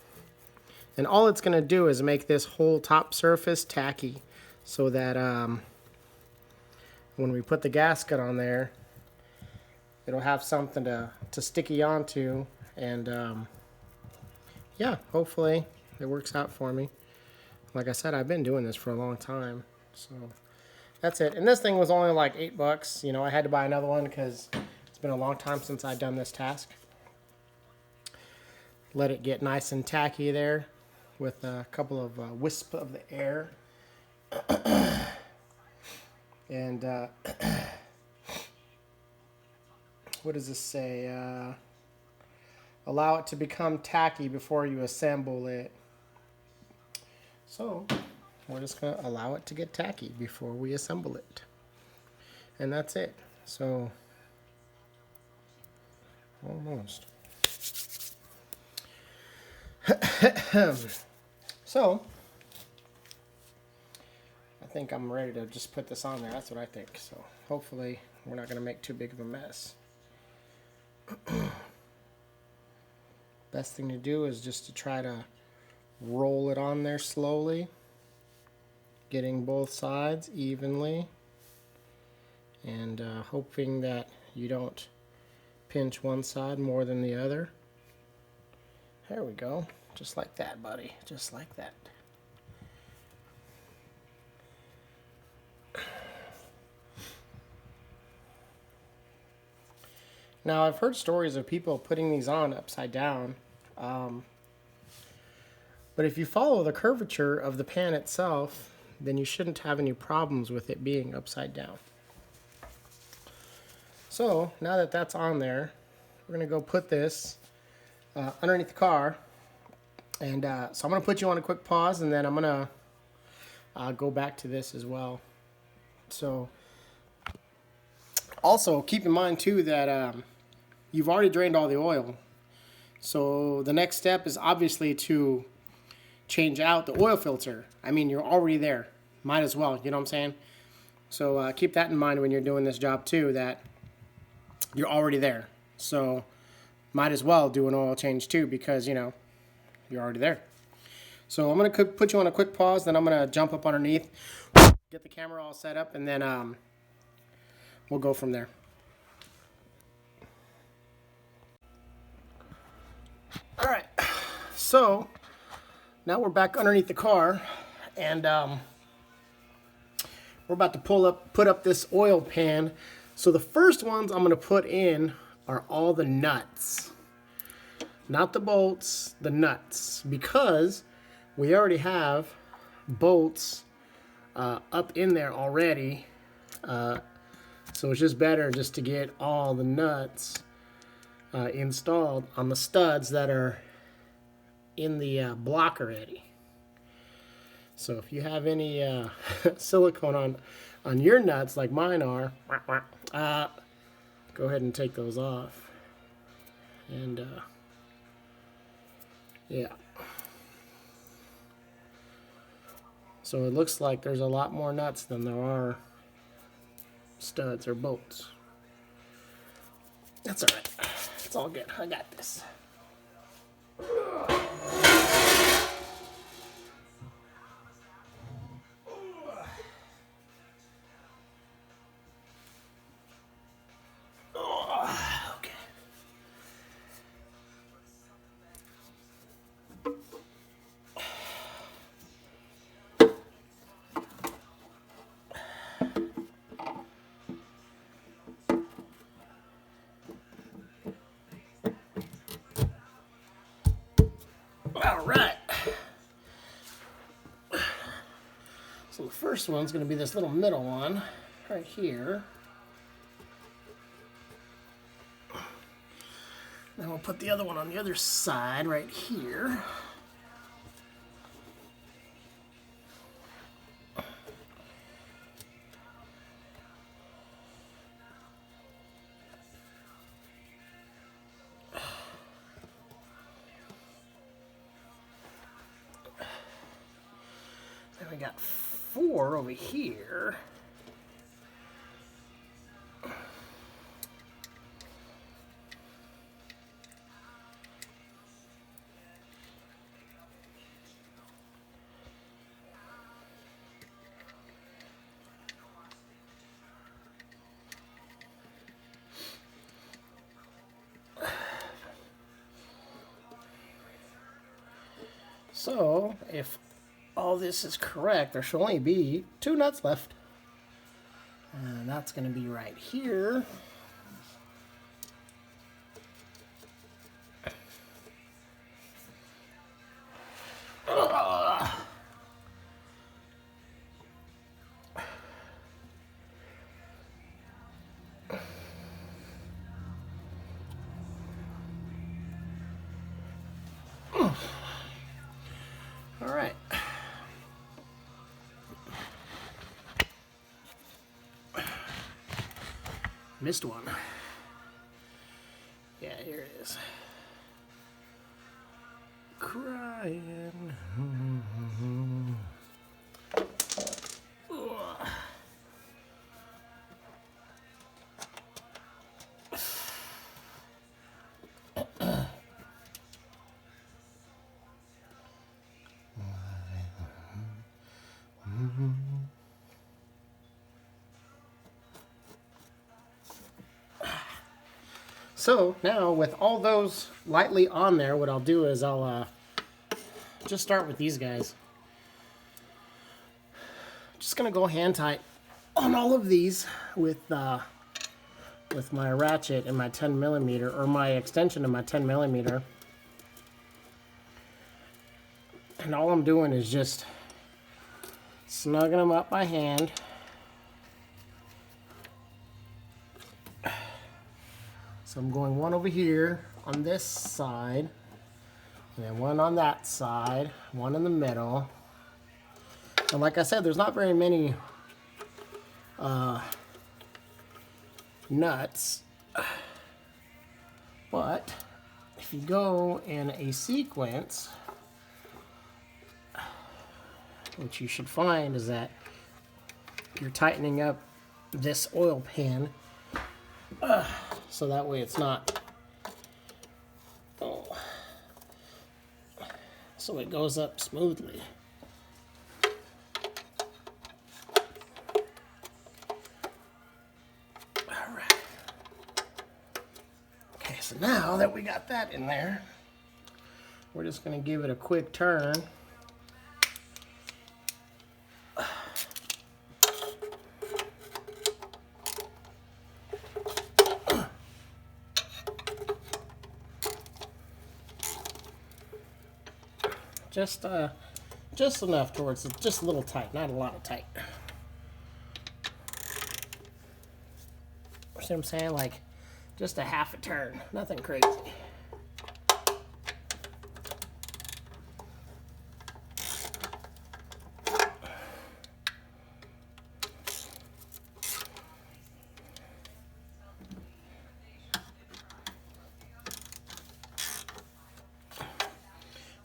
and all it's gonna do is make this whole top surface tacky, so that when we put the gasket on there, it'll have something to sticky onto. And yeah, hopefully it works out for me. Like I said, I've been doing this for a long time, so that's it. And this thing was only like $8. You know, I had to buy another one because it's been a long time since I've done this task. Let it get nice and tacky there with a couple of wisps of the air. And what does this say? Allow it to become tacky before you assemble it. So we're just going to allow it to get tacky before we assemble it. And that's it. So almost. So I think I'm ready to just put this on there. That's what I think. So hopefully we're not going to make too big of a mess. Best thing to do is just to try to roll it on there slowly, getting both sides evenly, and hoping that you don't pinch one side more than the other. There we go. Just like that, buddy. Just like that. Now, I've heard stories of people putting these on upside down, but if you follow the curvature of the pan itself, then you shouldn't have any problems with it being upside down. So, now that that's on there, we're going to go put this underneath the car, and so I'm going to put you on a quick pause, and then I'm going to go back to this as well. So, also, keep in mind, too, that you've already drained all the oil. So the next step is obviously to change out the oil filter. I mean, you're already there. Might as well, you know what I'm saying? So keep that in mind when you're doing this job, too, that you're already there. So might as well do an oil change, too, because, you know, you're already there. So I'm going to put you on a quick pause, then I'm going to jump up underneath, get the camera all set up, and then we'll go from there. All right, so now we're back underneath the car, and we're about to put up this oil pan. So the first ones I'm going to put in are all the nuts. Not the bolts, the nuts. Because we already have bolts up in there already. So it's just better just to get all the nuts installed on the studs that are in the block already. So if you have any silicone on your nuts like mine are, go ahead and take those off. And yeah. So it looks like there's a lot more nuts than there are studs or bolts. That's all right. It's all good. I got this. All right. So the first one's going to be this little middle one right here. Then we'll put the other one on the other side right here. We got 4 over here. So, if all this is correct, there should only be 2 nuts left. And that's going to be right here. All right. Missed one. Yeah, here it is. Crying. So now with all those lightly on there, what I'll do is I'll just start with these guys. Just gonna go hand tight on all of these with my ratchet and my 10mm, or my extension of my 10mm. And all I'm doing is just snugging them up by hand. So I'm going one over here on this side, and then one on that side, one in the middle. And like I said, there's not very many nuts, but if you go in a sequence, what you should find is that you're tightening up this oil pan so that way it's not so it goes up smoothly. All right. Okay, so now that we got that in there, we're just going to give it a quick turn. Just enough towards it, just a little tight, not a lot of tight. See what I'm saying? Like, just a half a turn, nothing crazy.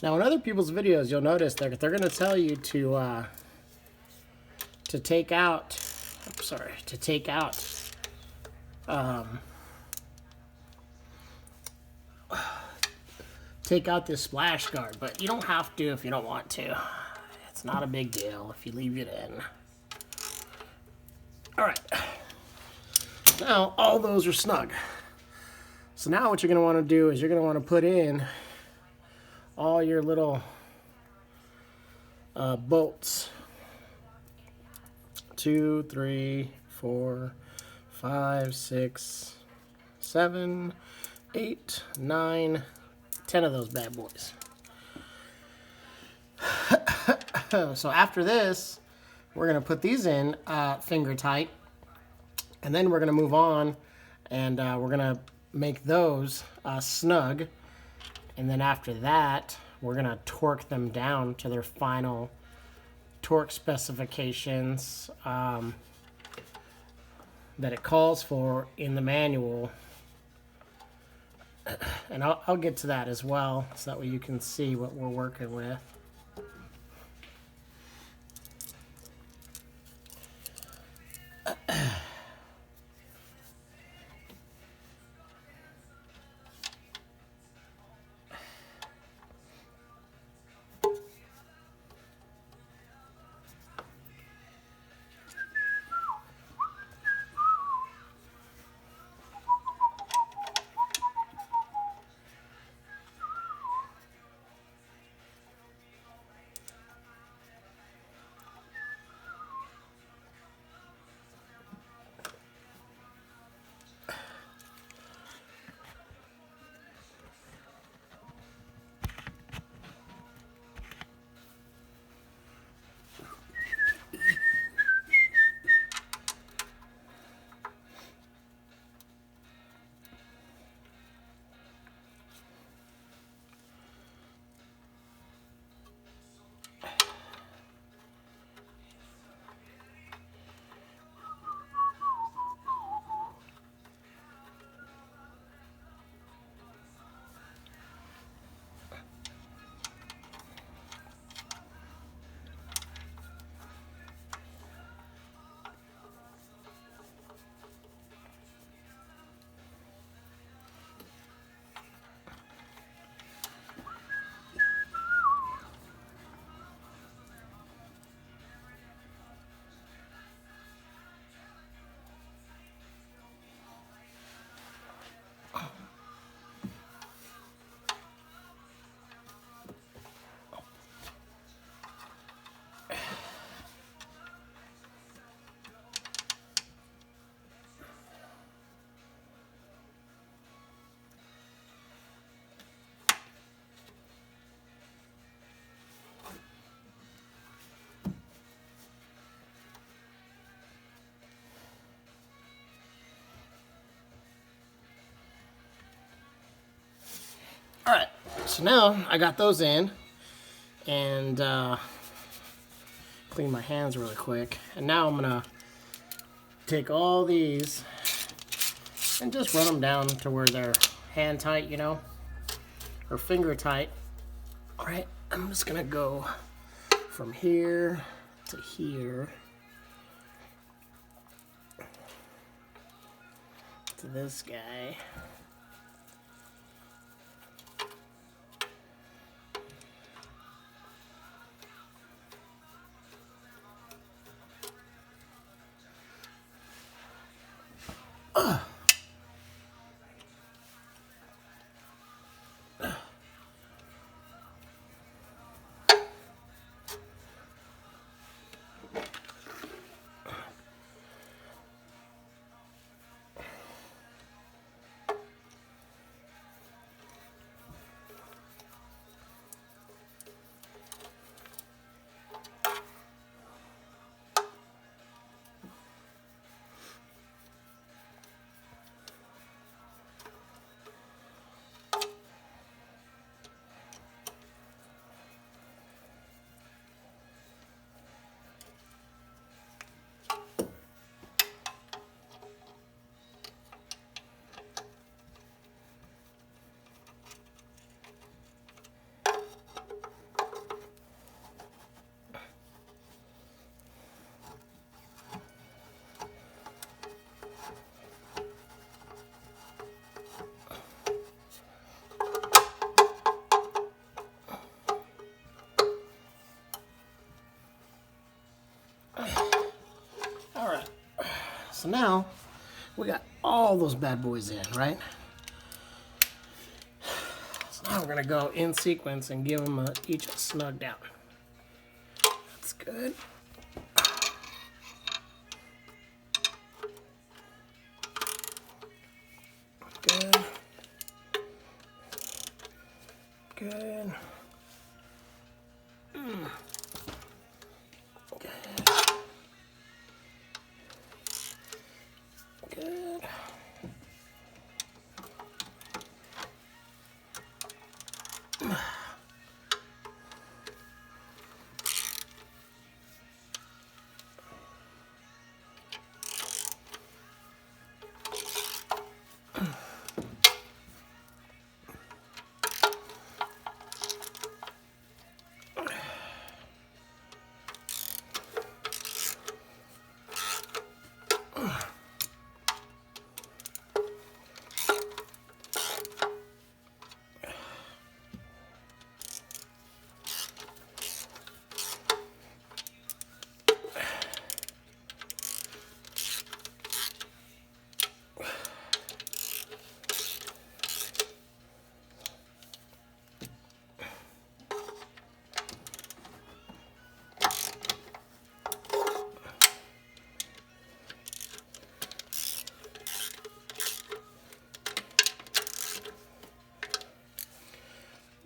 Now, in other people's videos, you'll notice they're going to tell you to take out. I'm sorry, to take out. Take out this splash guard, but you don't have to if you don't want to. It's not a big deal if you leave it in. All right. Now all those are snug. So now what you're going to want to do is you're going to want to put in all your little bolts. 2, 3, 4, 5, 6, 7, 8, 9, 10 of those bad boys. So after this, we're going to put these in finger tight, and then we're going to move on, and we're going to make those snug, and then after that, we're going to torque them down to their final torque specifications that it calls for in the manual. And I'll get to that as well, so that way you can see what we're working with. All right, so now I got those in, and clean my hands really quick. And now I'm gonna take all these and just run them down to where they're hand tight, you know, or finger tight. All right, I'm just gonna go from here to here to this guy. All right, so now we got all those bad boys in, right? So now we're gonna go in sequence and give them each a snug down. That's good. Good. Good. Good.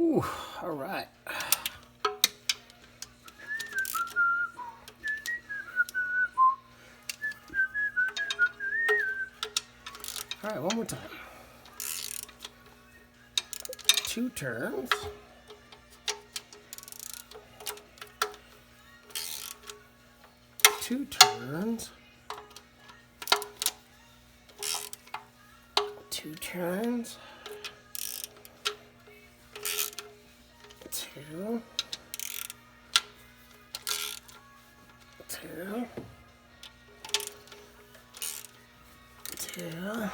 Ooh, all right. All right, one more time. 2 turns. 2 turns. 2 turns. 2. 2. 2.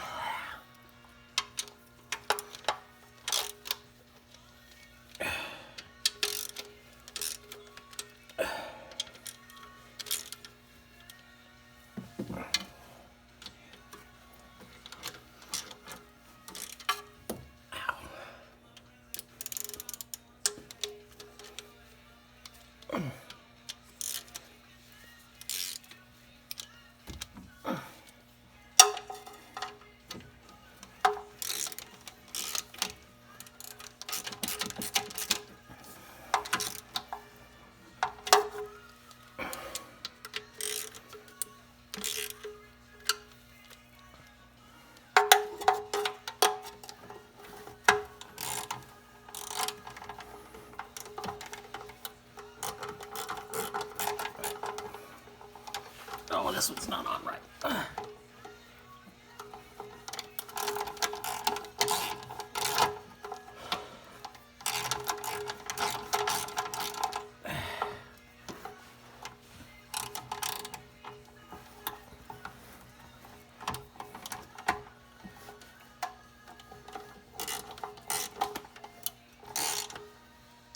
Oh, this one's not on right.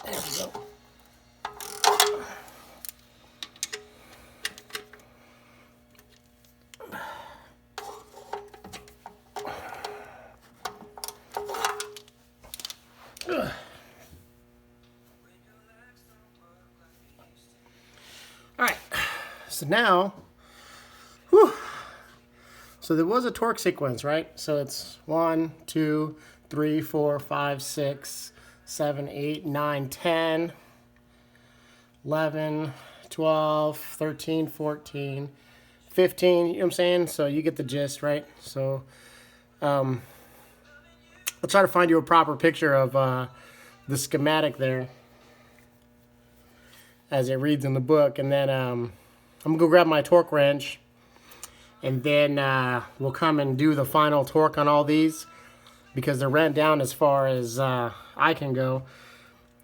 There we go. So now, whew, so there was a torque sequence, right? So it's 1, 2, 3, 4, 5, 6, 7, 8, 9, 10, 11, 12, 13, 14, 15, you know what I'm saying? So you get the gist, right? So I'll try to find you a proper picture of the schematic there as it reads in the book. And then I'm going to go grab my torque wrench, and then we'll come and do the final torque on all these because they're ran down as far as I can go.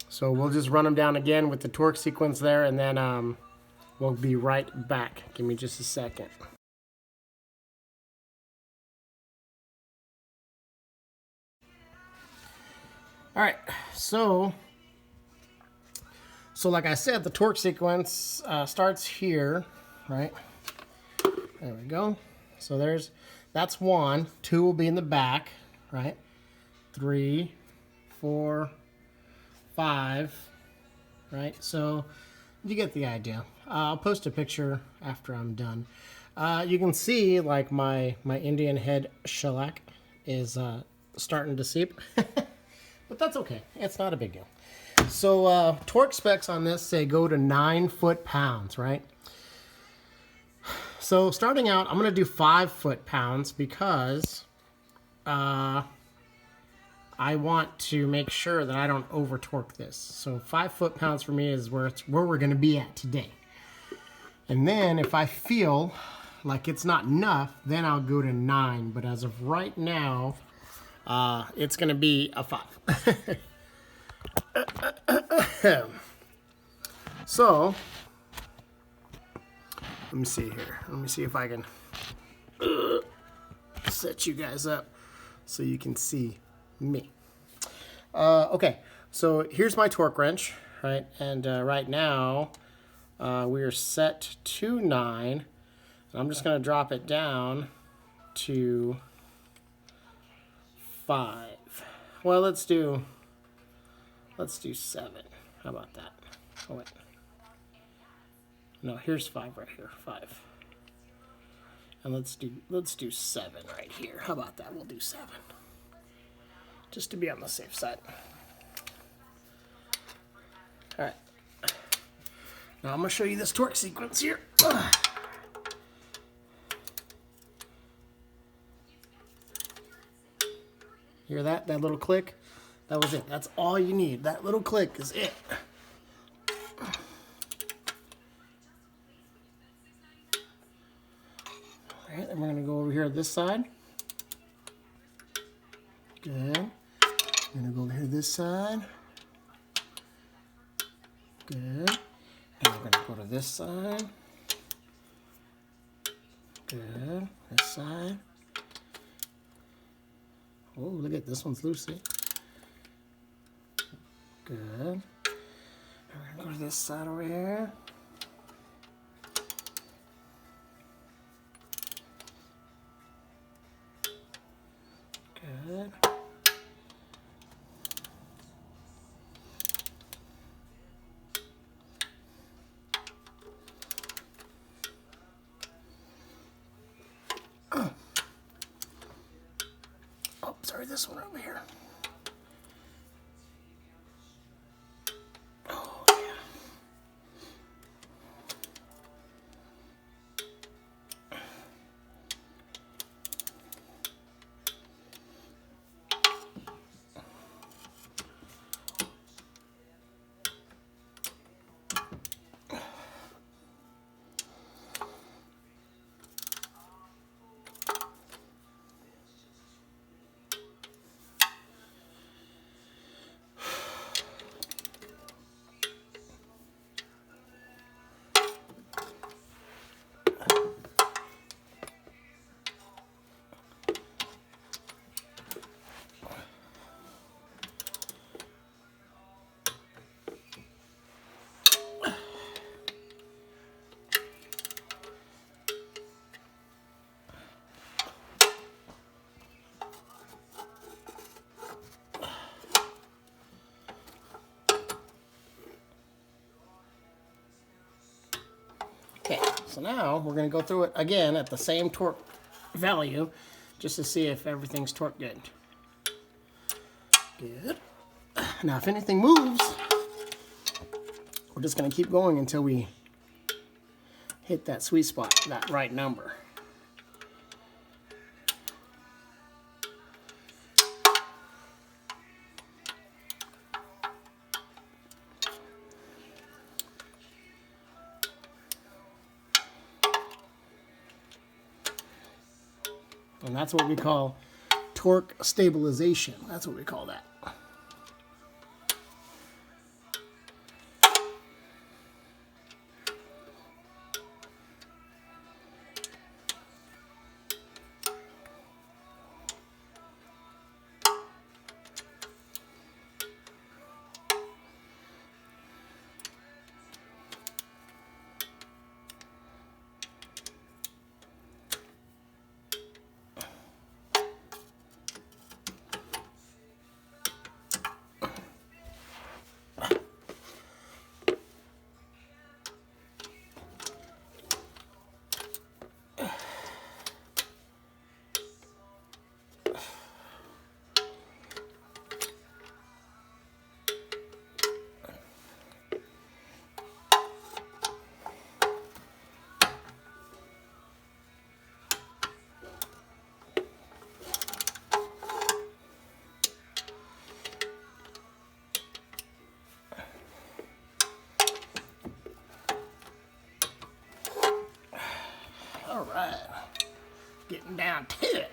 So we'll just run them down again with the torque sequence there, and then we'll be right back. Give me just a second. All right, so like I said, the torque sequence starts here, right? There we go. So that's 1. 2 will be in the back, right? 3, 4, 5, right? So you get the idea. I'll post a picture after I'm done. You can see like my Indian head shellac is starting to seep, but that's okay. It's not a big deal. So torque specs on this say go to 9 foot-pounds, right? So starting out, I'm going to do 5 foot-pounds because I want to make sure that I don't over-torque this. So 5 foot-pounds for me is where we're going to be at today. And then if I feel like it's not enough, then I'll go to 9. But as of right now, it's going to be a 5. So let me see here. Let me see if I can set you guys up so you can see me. Okay, so here's my torque wrench, right? And right now we are set to 9. And I'm just going to drop it down to 5. Well, let's do 7. How about that? Oh wait. No, here's 5 right here. 5. And let's do 7 right here. How about that? We'll do 7. Just to be on the safe side. All right. Now I'm going to show you this torque sequence here. Hear that? That little click? That was it. That's all you need. That little click is it. All right, and we're going to go over here to this side. Good. I'm going to go over here to this side. Good. And we're going to go to this side. Good. This side. Oh, look at this one's loose, see? Good. And we're going to go to this side over here. Good. Oh, sorry, this one over here. Oh, yeah. So now we're going to go through it again at the same torque value just to see if everything's torqued good. Good. Now if anything moves, we're just going to keep going until we hit that sweet spot, that right number. And that's what we call torque stabilization. That's what we call that. All right, getting down to it.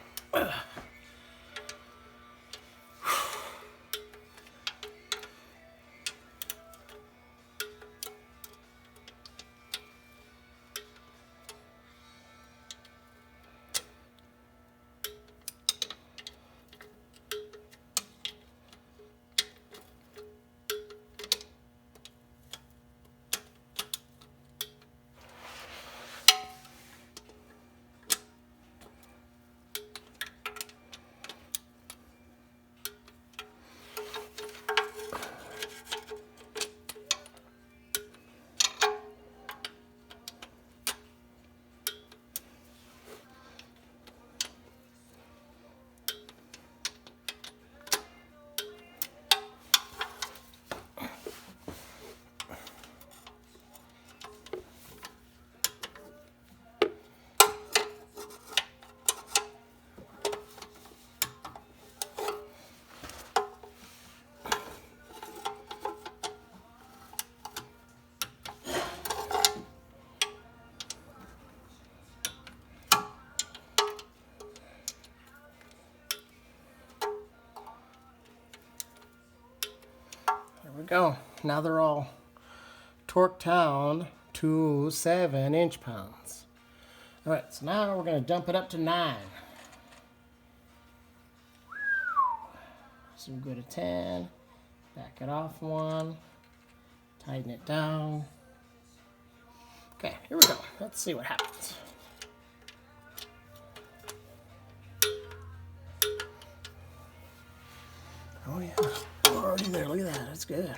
There we go. Now they're all torqued down to 7 inch-pounds. All right, so now we're going to dump it up to 9. So we go to 10, back it off 1, tighten it down. Okay, here we go. Let's see what happens. Oh yeah, we're already there. Look at that. That's good.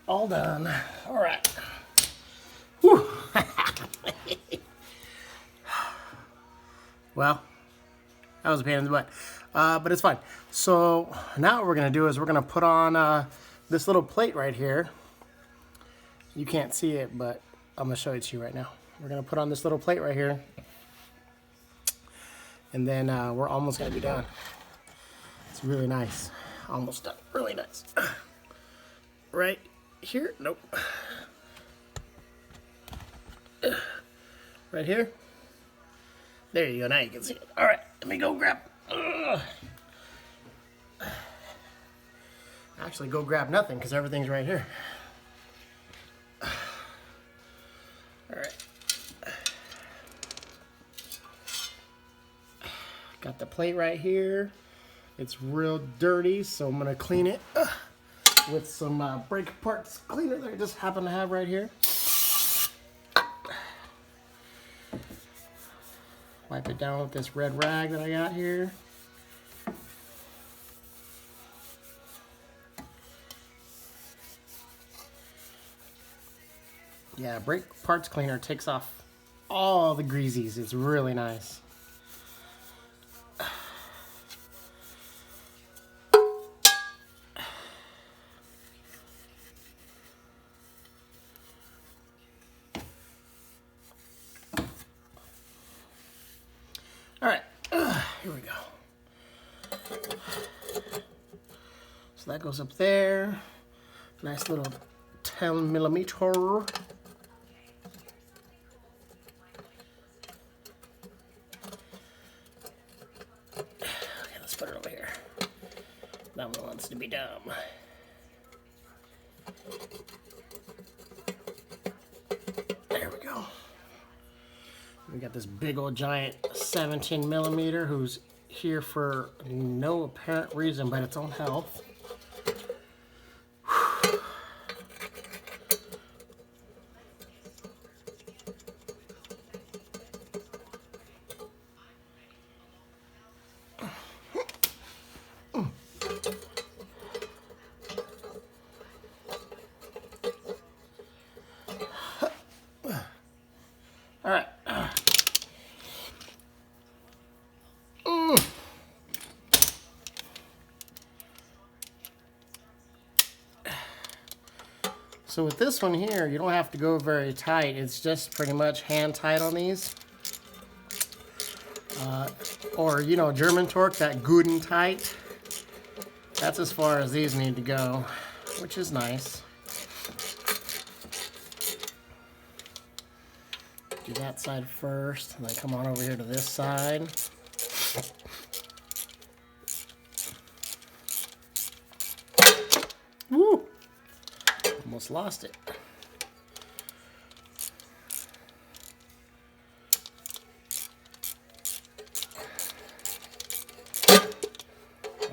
All done. All right. Whew. Well, that was a pain in the butt, but it's fine. So now what we're gonna do is we're gonna put on this little plate right here. You can't see it, but I'm gonna show it to you right now. We're gonna put on this little plate right here, and then we're almost gonna be done. It's really nice. Almost done. Really nice. Right here. Nope. Right here. There you go. Now you can see it. All right. Let me go grab. Actually, go grab nothing because everything's right here. All right. Got the plate right here. It's real dirty, so I'm gonna clean it with some brake parts cleaner that I just happen to have right here. Wipe it down with this red rag that I got here. Yeah, brake parts cleaner takes off all the greasies. It's really nice. All right, here we go. So that goes up there. Nice little 10 millimeter. Okay, let's put it over here. That one wants to be dumb. There we go. We got this big old giant 17 millimeter who's here for no apparent reason but its own health. All right. So with this one here, you don't have to go very tight. It's just pretty much hand tight on these. Or, you know, German torque, that good and tight. That's as far as these need to go, which is nice. Do that side first, and then come on over here to this side. Woo! Almost lost it.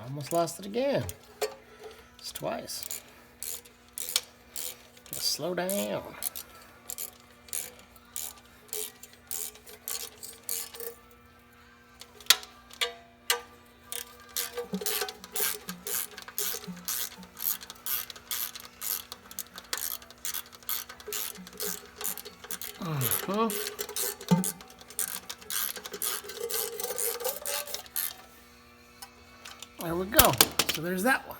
Almost lost it again. It's twice. Just slow down. There we go. So there's that one.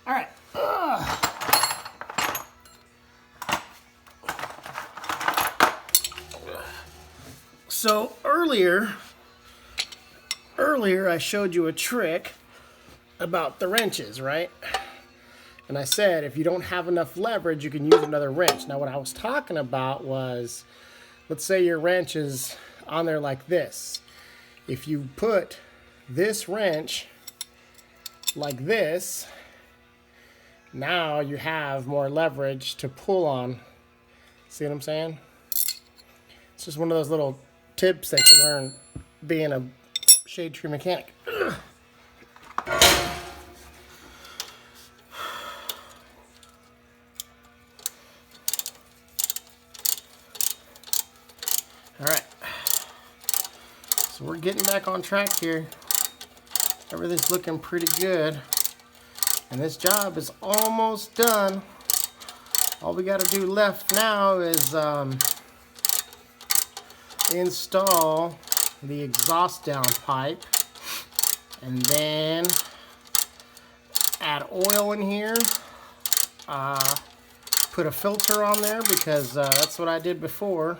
All right. So earlier I showed you a trick about the wrenches, right? And I said if you don't have enough leverage, you can use another wrench. Now what I was talking about was, let's say your wrench is on there like this. If you put this wrench like this, now you have more leverage to pull on. See what I'm saying? It's just one of those little tips that you learn being a shade tree mechanic. All right, so we're getting back on track here. Everything's looking pretty good, and this job is almost done. all we got to do left now is install the exhaust downpipe, and then add oil in here. Put a filter on there because that's what I did before.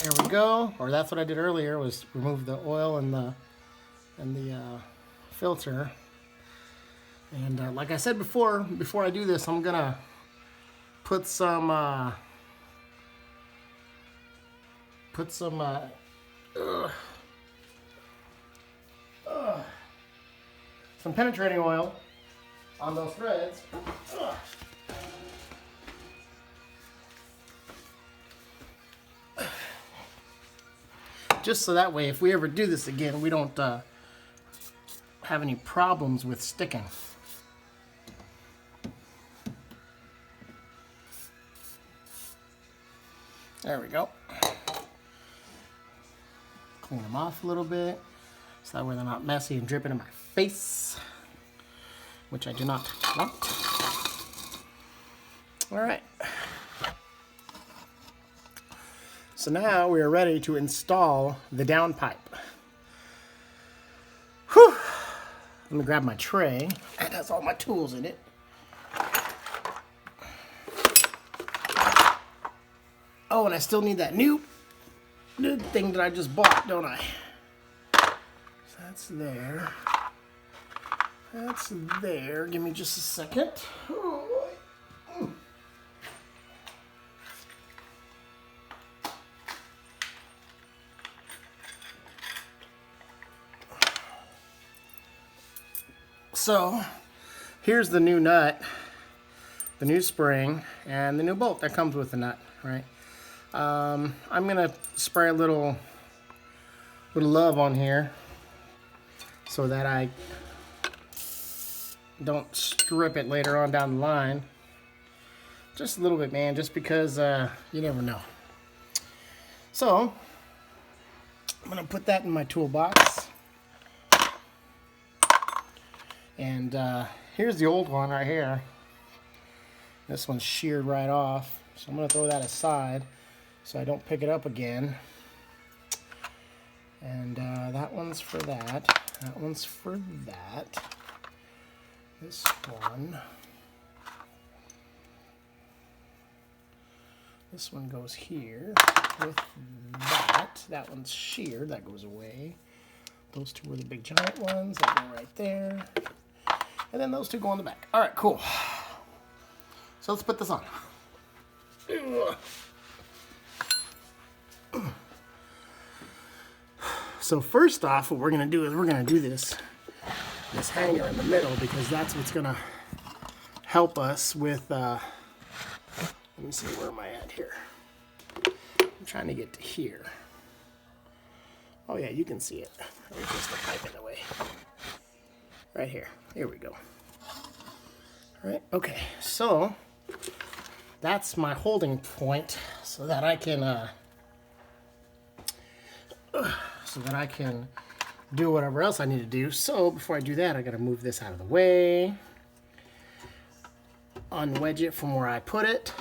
There we go. Or that's what I did earlier, was remove the oil and the filter. And like I said before I do this, I'm gonna put some penetrating oil on those threads. Just so that way, if we ever do this again, we don't have any problems with sticking. There we go. Clean them off a little bit, so that way they're not messy and dripping in my face, which I do not want. All right. So now we are ready to install the downpipe. Whew. Let me grab my tray. It has all my tools in it. Oh, and I still need that new thing that I just bought, don't I? So that's there. That's there. Give me just a second. Oh, boy. So, here's the new nut, the new spring, and the new bolt that comes with the nut, right? I'm gonna spray a little love on here so that I don't strip it later on down the line. Just a little bit, man, just because you never know. So, I'm gonna put that in my toolbox. And here's the old one right here. This one's sheared right off. So I'm going to throw that aside so I don't pick it up again. And that one's for that. That one's for that. This one. This one goes here with that. That one's sheared. That goes away. Those two were the big giant ones that go right there. And then those two go on the back. All right, cool. So let's put this on. So first off, what we're gonna do is we're gonna do this hanger in the middle, because that's what's gonna help us with, let me see, where am I at here? I'm trying to get to here. Oh yeah, you can see it. There's just a pipe in the way. Right here. Here we go. All right, okay, so that's my holding point so that I can do whatever else I need to do. So before I do that, I gotta move this out of the way, unwedge it from where I put it.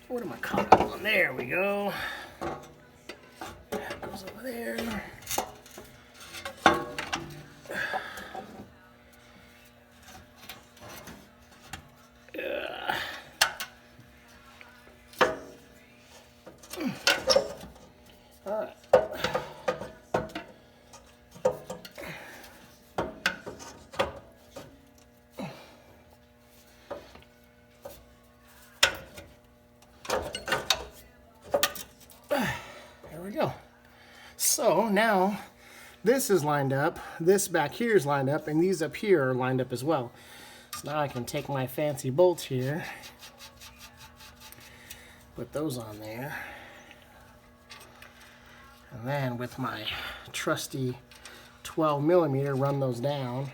What am I cutting on? There we go. That goes over there. All right. There we go. So now this is lined up, this back here is lined up, and these up here are lined up as well. So now I can take my fancy bolts here, put those on there, and then with my trusty 12mm run those down.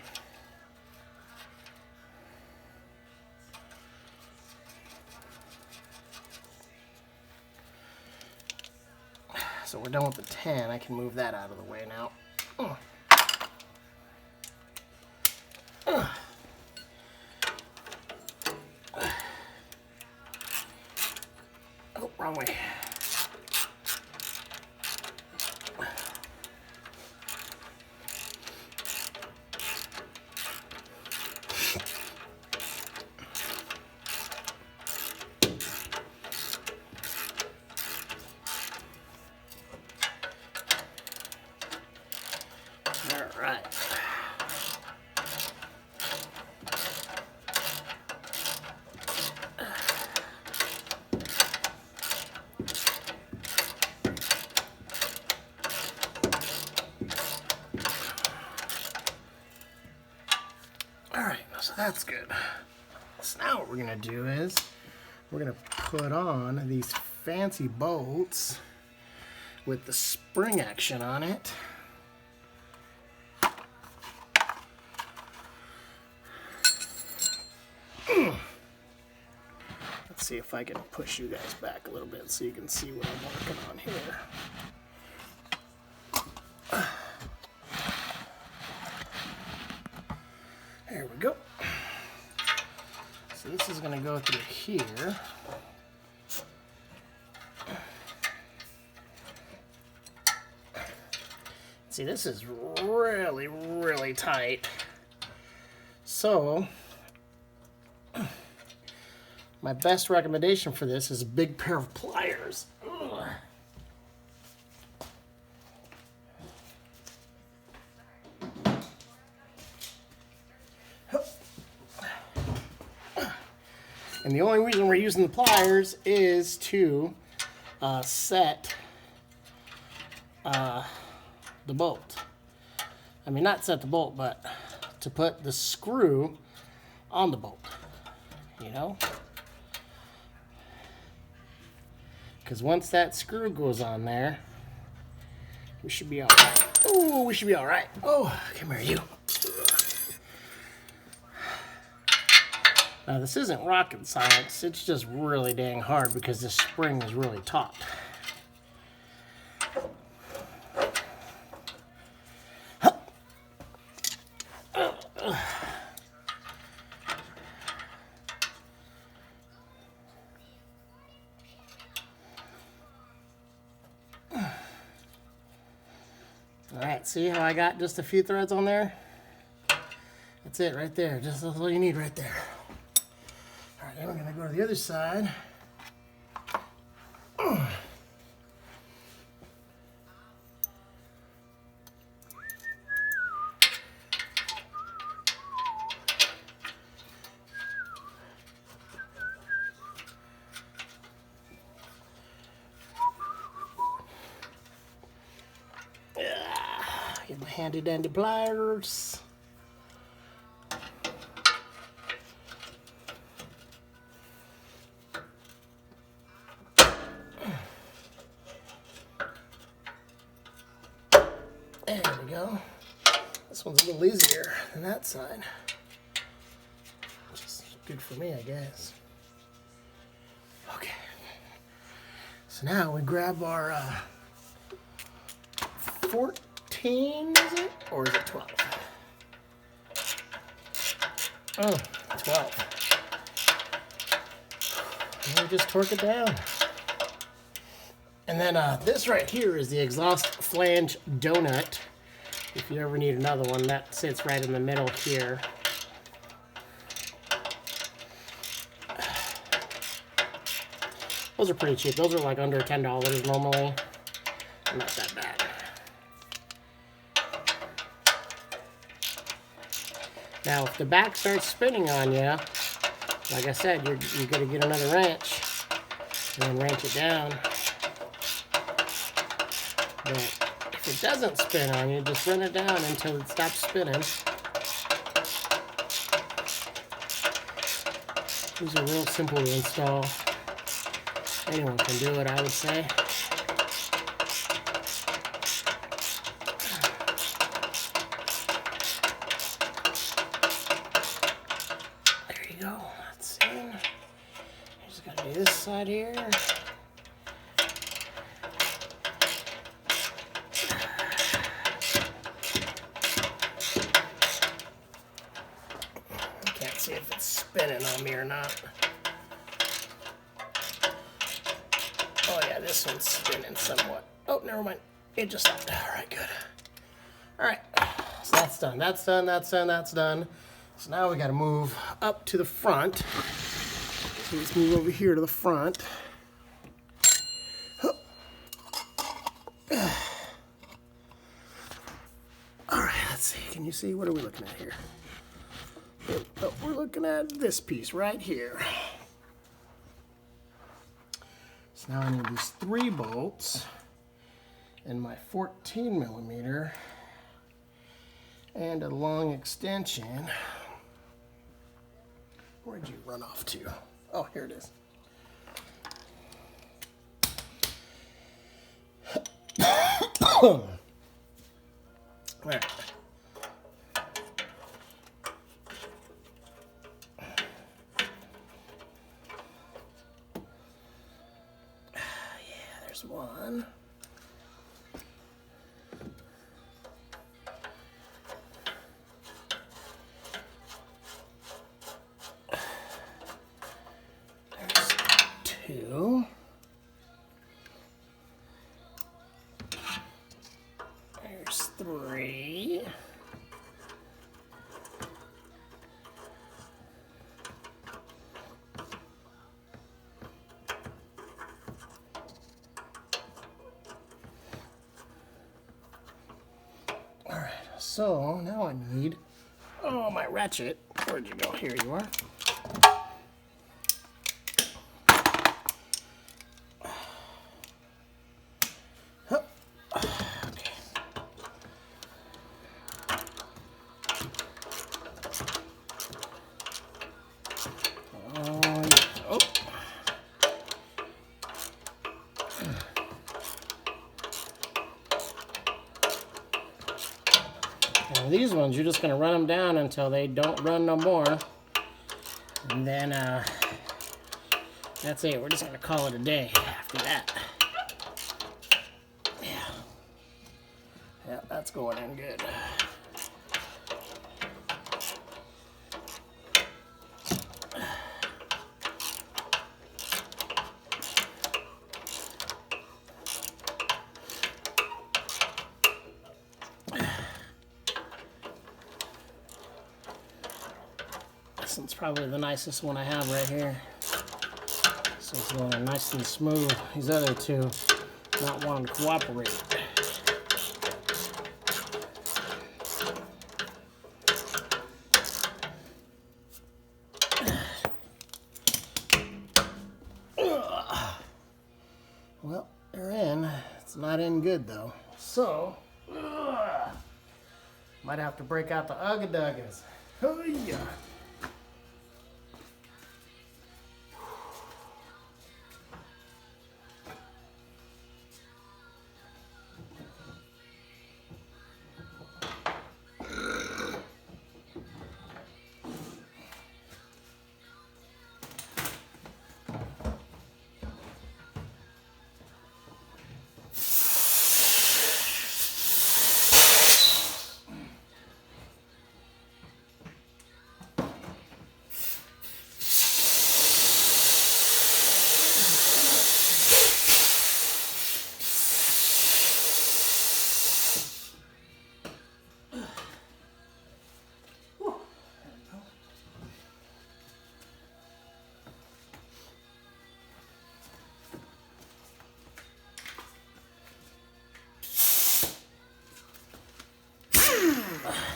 So we're done with the 10. I can move that out of the way now. Oh, wrong way. All right. All right, so that's good. So now what we're gonna do is we're gonna put on these fancy bolts with the spring action on it. Let's see if I can push you guys back a little bit so you can see what I'm working on here. There we go. So this is going to go through here. See, this is really, really tight. So my best recommendation for this is a big pair of pliers. Ugh. And the only reason we're using the pliers is to set the bolt. I mean, not set the bolt, but to put the screw on the bolt, you know? Because once that screw goes on there, we should be all right. Oh, we should be all right. Oh, come here, you. Now, this isn't rocket science. It's just really dang hard because this spring is really taut. Alright, see how I got just a few threads on there? That's it right there. Just that's all you need right there. Alright, then we're going to go to the other side. Get my handy dandy pliers. There we go. This one's a little easier than that side, which is good for me, I guess. Okay. So now we grab our 14, is it? Or is it 12? Oh, 12. And we just torque it down. And then this right here is the exhaust flange donut. If you ever need another one, that sits right in the middle here. Those are pretty cheap. Those are like under $10 normally. Not that bad. Now, if the back starts spinning on you, like I said, you're going to get another wrench and then wrench it down. But if it doesn't spin on you, just run it down until it stops spinning. These are real simple to install. Anyone can do it, I would say. There you go. That's in. Just gotta do this side here. see if it's spinning on me or not. Oh yeah, this one's spinning somewhat. Oh, never mind. It just stopped. All right, good. All right, so that's done. That's done, that's done, that's done. So now we gotta move up to the front. So let's move over here to the front. All right, let's see. Can you see? What are we looking at here? Oh, we're looking at this piece right here. So now I need these 3 bolts and my 14 millimeter and a long extension. Where'd you run off to? Oh, here it is. All right. Yeah, there's one. Two. There's 3. All right, so now I need, oh, my ratchet. Where'd you go? Here you are. And these ones, you're just going to run them down until they don't run no more. And then, that's it. We're just going to call it a day after that. Yeah. Yeah, that's going in good. This one's probably the nicest one I have right here. So it's going nice and smooth. These other two not wanting to cooperate. Well, they're in. It's not in good though. So, might have to break out the Ugga-Duggas. Oh yeah.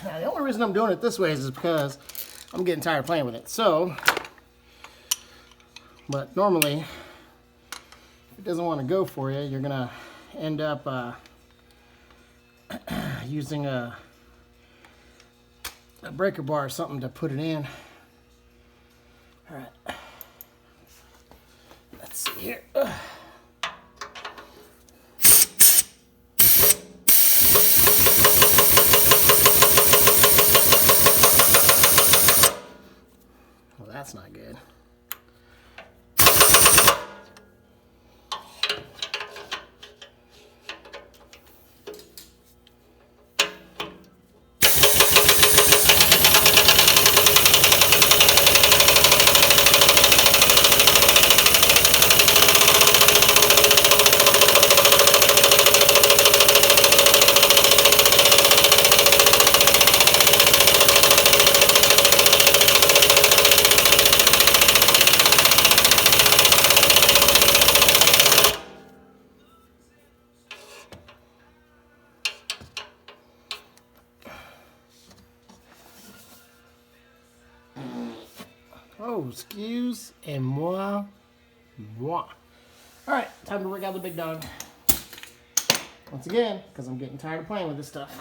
Now, the only reason I'm doing it this way is because I'm getting tired of playing with it. So, but normally, if it doesn't want to go for you, you're going to end up using a breaker bar or something to put it in. All right. Let's see here. Well, that's not good. Oh, excuse et moi. All right, time to rig out the big dog. Once again, because I'm getting tired of playing with this stuff.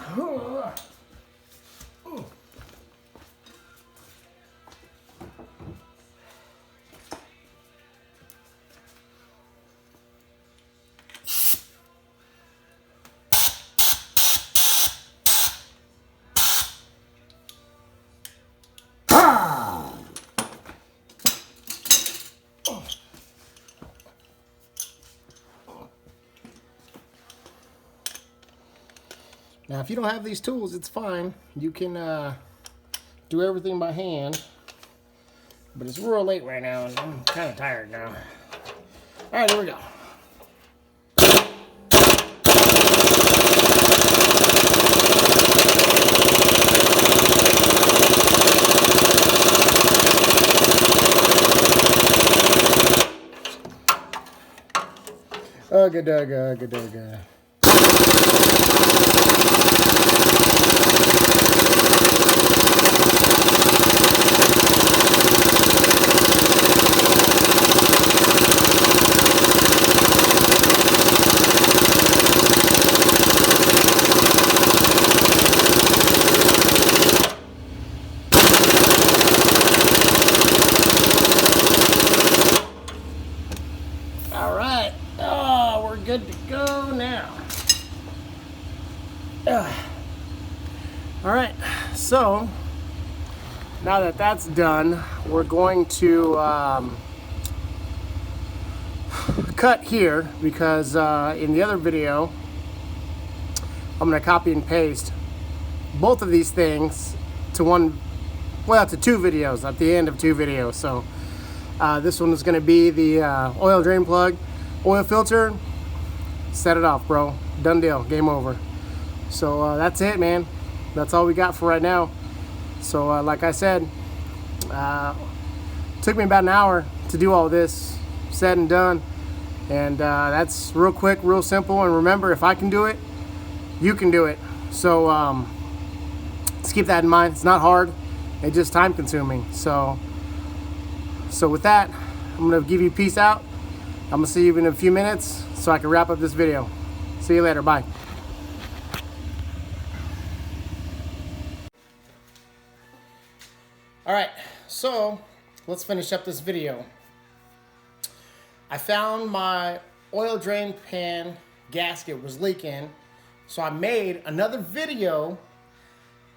Now, if you don't have these tools, it's fine. You can do everything by hand. But it's real late right now, and I'm kind of tired now. All right, here we go. Ugga dugga, ugga dugga. All right. Oh, we're good to go now. All right. So now that that's done, we're going to cut here because in the other video, I'm going to copy and paste both of these things to to two videos at the end of two videos. So this one is going to be the oil drain plug, oil filter. Set it off, bro. Done deal. Game over. So that's it, man. That's all we got for right now. So like I said, took me about an hour to do all this, said and done. And that's real quick, real simple. And remember, if I can do it, you can do it. So let's keep that in mind. It's not hard. It's just time consuming. So with that, I'm going to give you peace out. I'm going to see you in a few minutes so I can wrap up this video. See you later. Bye. All right, so let's finish up this video. I found my oil drain pan gasket was leaking, so I made another video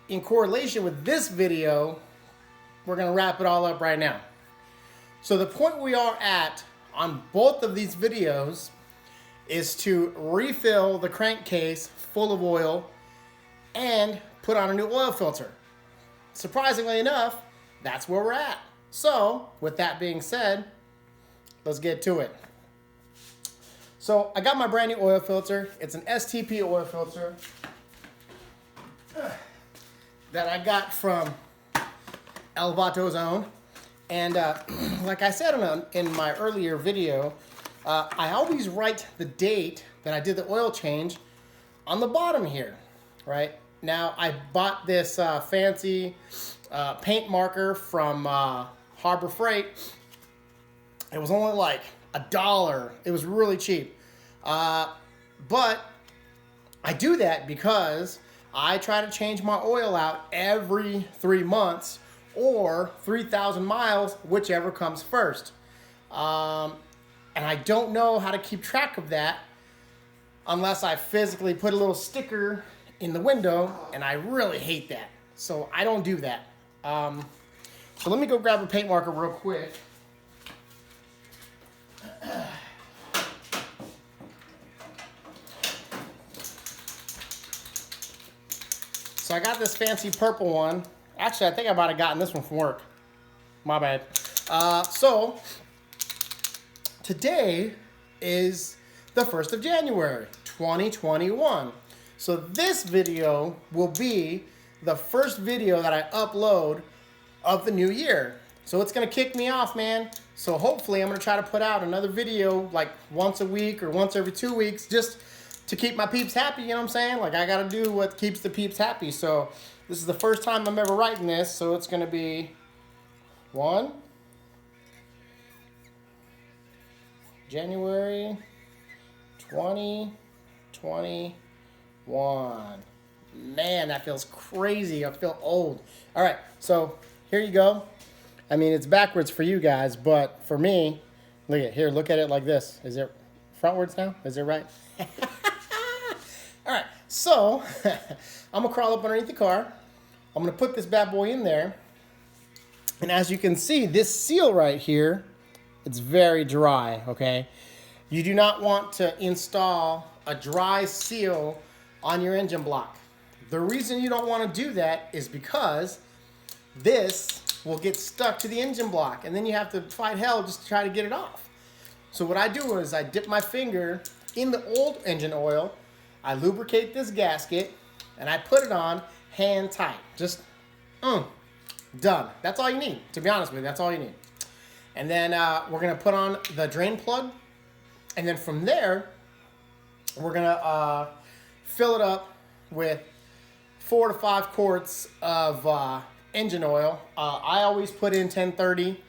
in correlation with this video. We're going to wrap it all up right now. So the point we are at on both of these videos is to refill the crankcase full of oil and put on a new oil filter. Surprisingly enough, that's where we're at. So with that being said, let's get to it. So I got my brand new oil filter. It's an STP oil filter that I got from Elvato's own. And like I said in my earlier video, I always write the date that I did the oil change on the bottom here, right? Now, I bought this fancy paint marker from Harbor Freight. It was only like $1. It was really cheap. But I do that because I try to change my oil out every 3 months or 3,000 miles, whichever comes first. And I don't know how to keep track of that unless I physically put a little sticker in the window, and I really hate that. So I don't do that. So let me go grab a paint marker real quick. So I got this fancy purple one. Actually, I think I might have gotten this one from work. My bad. So today is the 1st of January, 2021. So this video will be the first video that I upload of the new year. So it's gonna kick me off, man. So hopefully I'm gonna try to put out another video like once a week or once every 2 weeks just to keep my peeps happy, you know what I'm saying? Like I gotta do what keeps the peeps happy. So this is the first time I'm ever writing this, so it's gonna be 1, January 2021. Man, that feels crazy. I feel old. All right, so here you go. I mean, it's backwards for you guys, but for me, look at here. Look at it like this. Is it frontwards now? Is it right? All right, so I'm gonna crawl up underneath the car. I'm gonna put this bad boy in there, and as you can see, this seal right here, it's very dry. Okay, you do not want to install a dry seal on your engine block. The reason you don't want to do that is because this will get stuck to the engine block, and then you have to fight hell just to try to get it off. So what I do is I dip my finger in the old engine oil, I lubricate this gasket, and I put it on hand tight. Just, done. That's all you need, to be honest with you. That's all you need. And then we're going to put on the drain plug, and then from there, we're going to fill it up with 4 to 5 quarts of engine oil. I always put in 1030.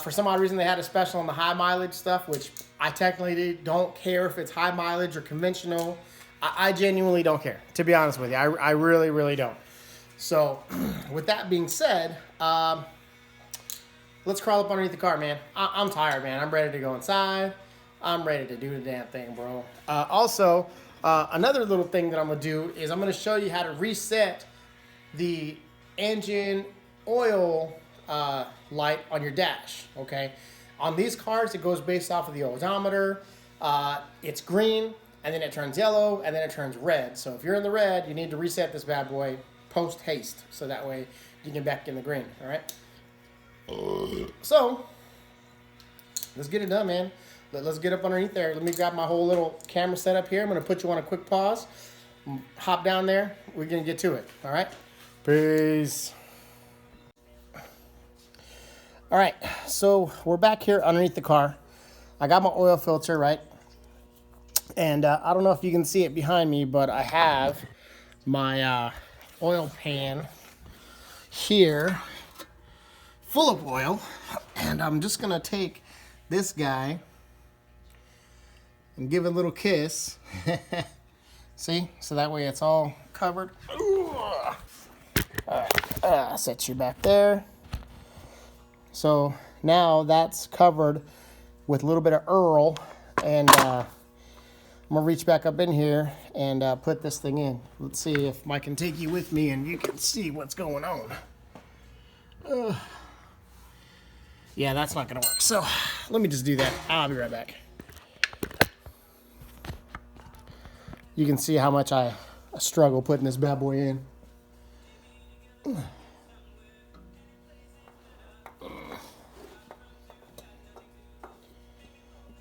For some odd reason, they had a special on the high mileage stuff, which I technically don't care if it's high mileage or conventional. I genuinely don't care, to be honest with you. I really, really don't. So, with that being said, let's crawl up underneath the car, man. I'm tired, man. I'm ready to go inside. I'm ready to do the damn thing, bro. Also, another little thing that I'm going to do is I'm going to show you how to reset the engine oil light on your dash, okay? On these cars, it goes based off of the odometer. It's green, and then it turns yellow, and then it turns red. So if you're in the red, you need to reset this bad boy post-haste, so that way you can back in the green, all right? So, let's get it done, man. Let's get up underneath there. Let me grab my whole little camera setup here. I'm going to put you on a quick pause. Hop down there. We're going to get to it, all right? Peace. All right, so we're back here underneath the car. I got my oil filter, right? And I don't know if you can see it behind me, but I have my oil pan here full of oil. And I'm just going to take this guy and give it a little kiss. See? So that way it's all covered. All right, I'll set you back there. So now that's covered with a little bit of Earl, and I'm gonna reach back up in here and put this thing in. Let's see if I can take you with me and you can see what's going on. Yeah, that's not gonna work. So let me just do that. I'll be right back. You can see how much I struggle putting this bad boy in.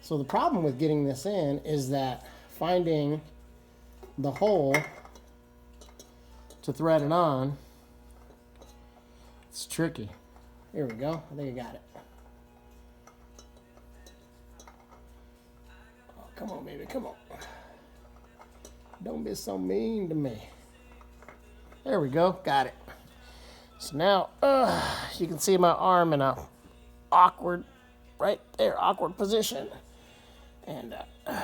So the problem with getting this in is that finding the hole to thread it on, it's tricky. Here we go. I think I got it. Oh, come on, baby. Come on. Don't be so mean to me. There we go. Got it. So now, you can see my arm in a awkward, right there, awkward position. And I'm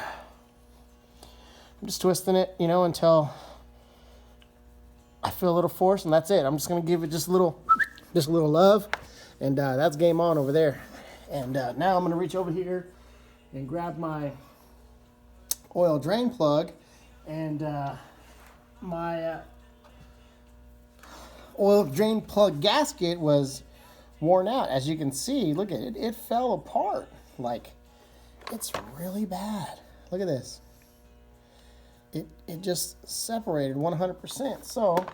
just twisting it, you know, until I feel a little force, and that's it. I'm just gonna give it just a little love, and that's game on over there. And now I'm gonna reach over here and grab my oil drain plug, and my oil drain plug gasket was worn out. As you can see, look at it, it fell apart. Like, it's really bad. Look at this. It just separated 100%. So,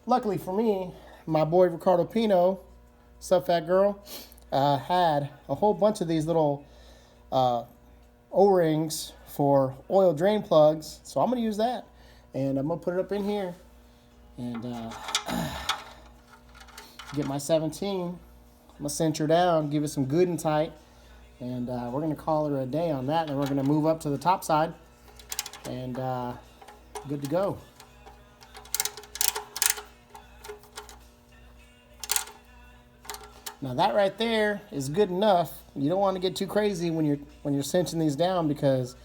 luckily for me, my boy Ricardo Pino, Sup Fat Girl, had a whole bunch of these little O-rings for oil drain plugs. So I'm gonna use that, and I'm gonna put it up in here, and get my 17. I'm gonna cinch her down, give it some good and tight. And we're going to call her a day on that, and we're going to move up to the top side, and good to go. Now that right there is good enough. You don't want to get too crazy when you're cinching these down, because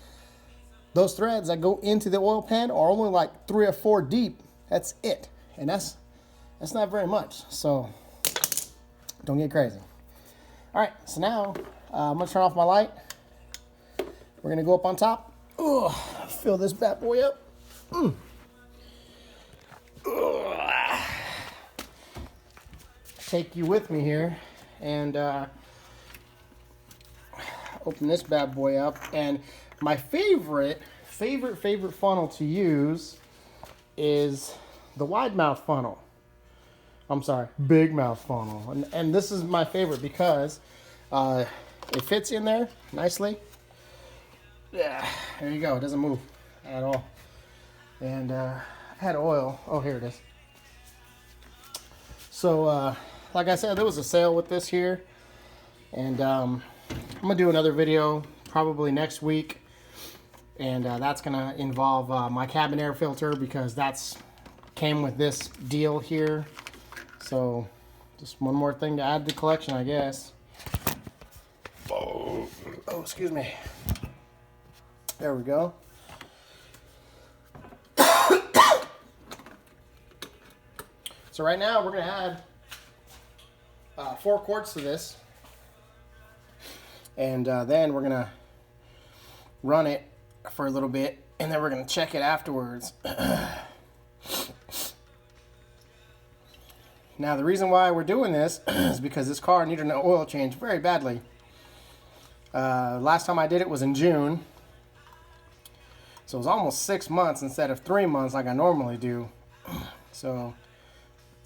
those threads that go into the oil pan are only like 3 or 4 deep. That's it, and that's not very much. So don't get crazy. All right, so now I'm gonna turn off my light. We're gonna go up on top. Oh, fill this bad boy up. Take you with me here and open this bad boy up. And my favorite funnel to use is the wide mouth funnel. I'm sorry, big mouth funnel. And this is my favorite because it fits in there nicely. Yeah, there you go. It doesn't move at all. And I've had oil. Oh, here it is. So, like I said, there was a sale with this here. And I'm going to do another video probably next week. And that's going to involve my cabin air filter, because that's came with this deal here. So, just one more thing to add to the collection, I guess. Oh, excuse me. There we go. So right now we're going to add 4 quarts to this. And then we're going to run it for a little bit. And then we're going to check it afterwards. Now the reason why we're doing this is because this car needed an oil change very badly. Last time I did it was in June. So it was almost 6 months instead of 3 months like I normally do. So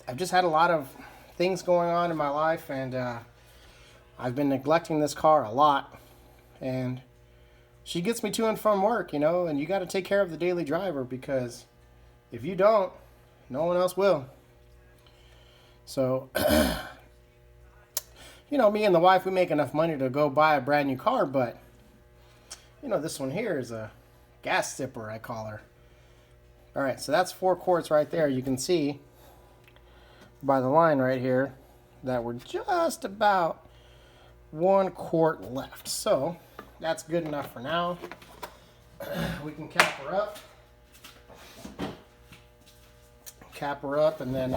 I've just had a lot of things going on in my life, and I've been neglecting this car a lot. And she gets me to and from work, you know, and you got to take care of the daily driver, because if you don't, no one else will. So, you know, me and the wife, we make enough money to go buy a brand new car, but, you know, this one here is a gas sipper, I call her. All right, so that's 4 quarts right there. You can see by the line right here that we're just about 1 quart left. So that's good enough for now. We can cap her up. Cap her up and then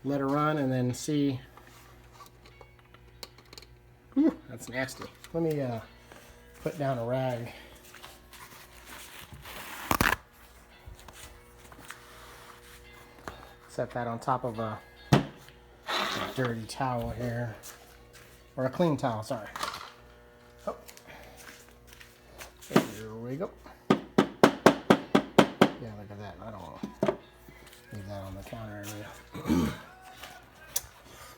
let her run and then see. Whew, that's nasty. Let me put down a rag. Set that on top of a dirty towel here. Or a clean towel, sorry. Oh. Here we go. Yeah, look at that. I don't want to leave that on the counter area.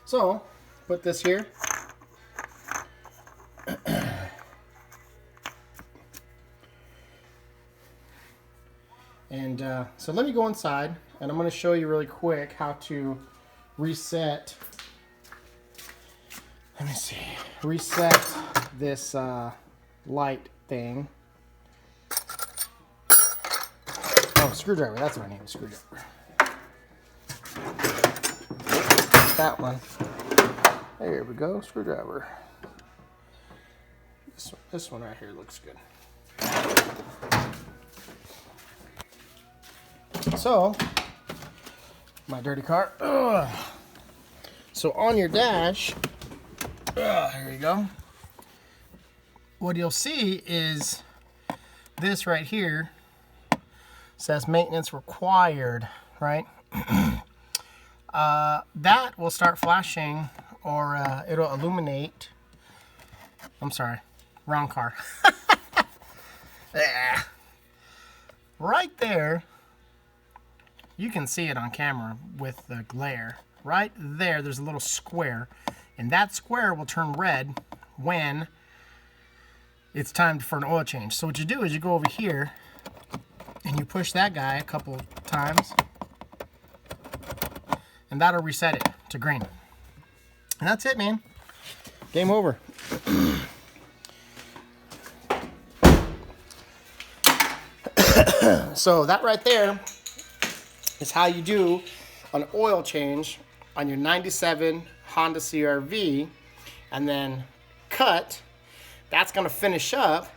So, put this here. And so let me go inside, and I'm going to show you really quick how to reset. Let me see. Reset this light thing. Oh, screwdriver. That's what I need. A screwdriver. That one. There we go. Screwdriver. This one right here looks good. So, my dirty car. Ugh. So on your dash, here you go. What you'll see is this right here says maintenance required, right? That will start flashing, or it'll illuminate. I'm sorry, wrong car. Right there. You can see it on camera with the glare. Right there, there's a little square. And that square will turn red when it's time for an oil change. So what you do is you go over here and you push that guy a couple times. And that'll reset it to green. And that's it, man. Game over. So that right there is how you do an oil change on your 97 Honda CR-V, and then cut, that's going to finish up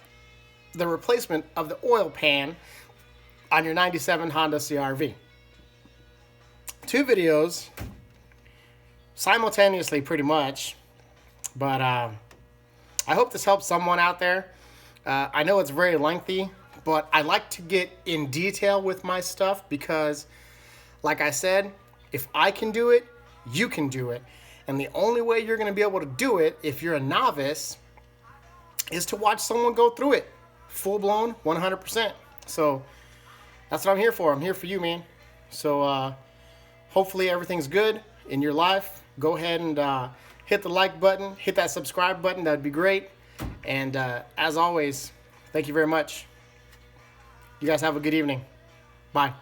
the replacement of the oil pan on your 97 Honda CR-V. 2 videos simultaneously pretty much, but I hope this helps someone out there. I know it's very lengthy, but I like to get in detail with my stuff because, like I said, if I can do it, you can do it. And the only way you're going to be able to do it if you're a novice is to watch someone go through it full-blown 100%. So that's what I'm here for. I'm here for you, man. So hopefully everything's good in your life. Go ahead and hit the like button, hit that subscribe button. That'd be great. And as always, thank you very much. You guys have a good evening. Bye.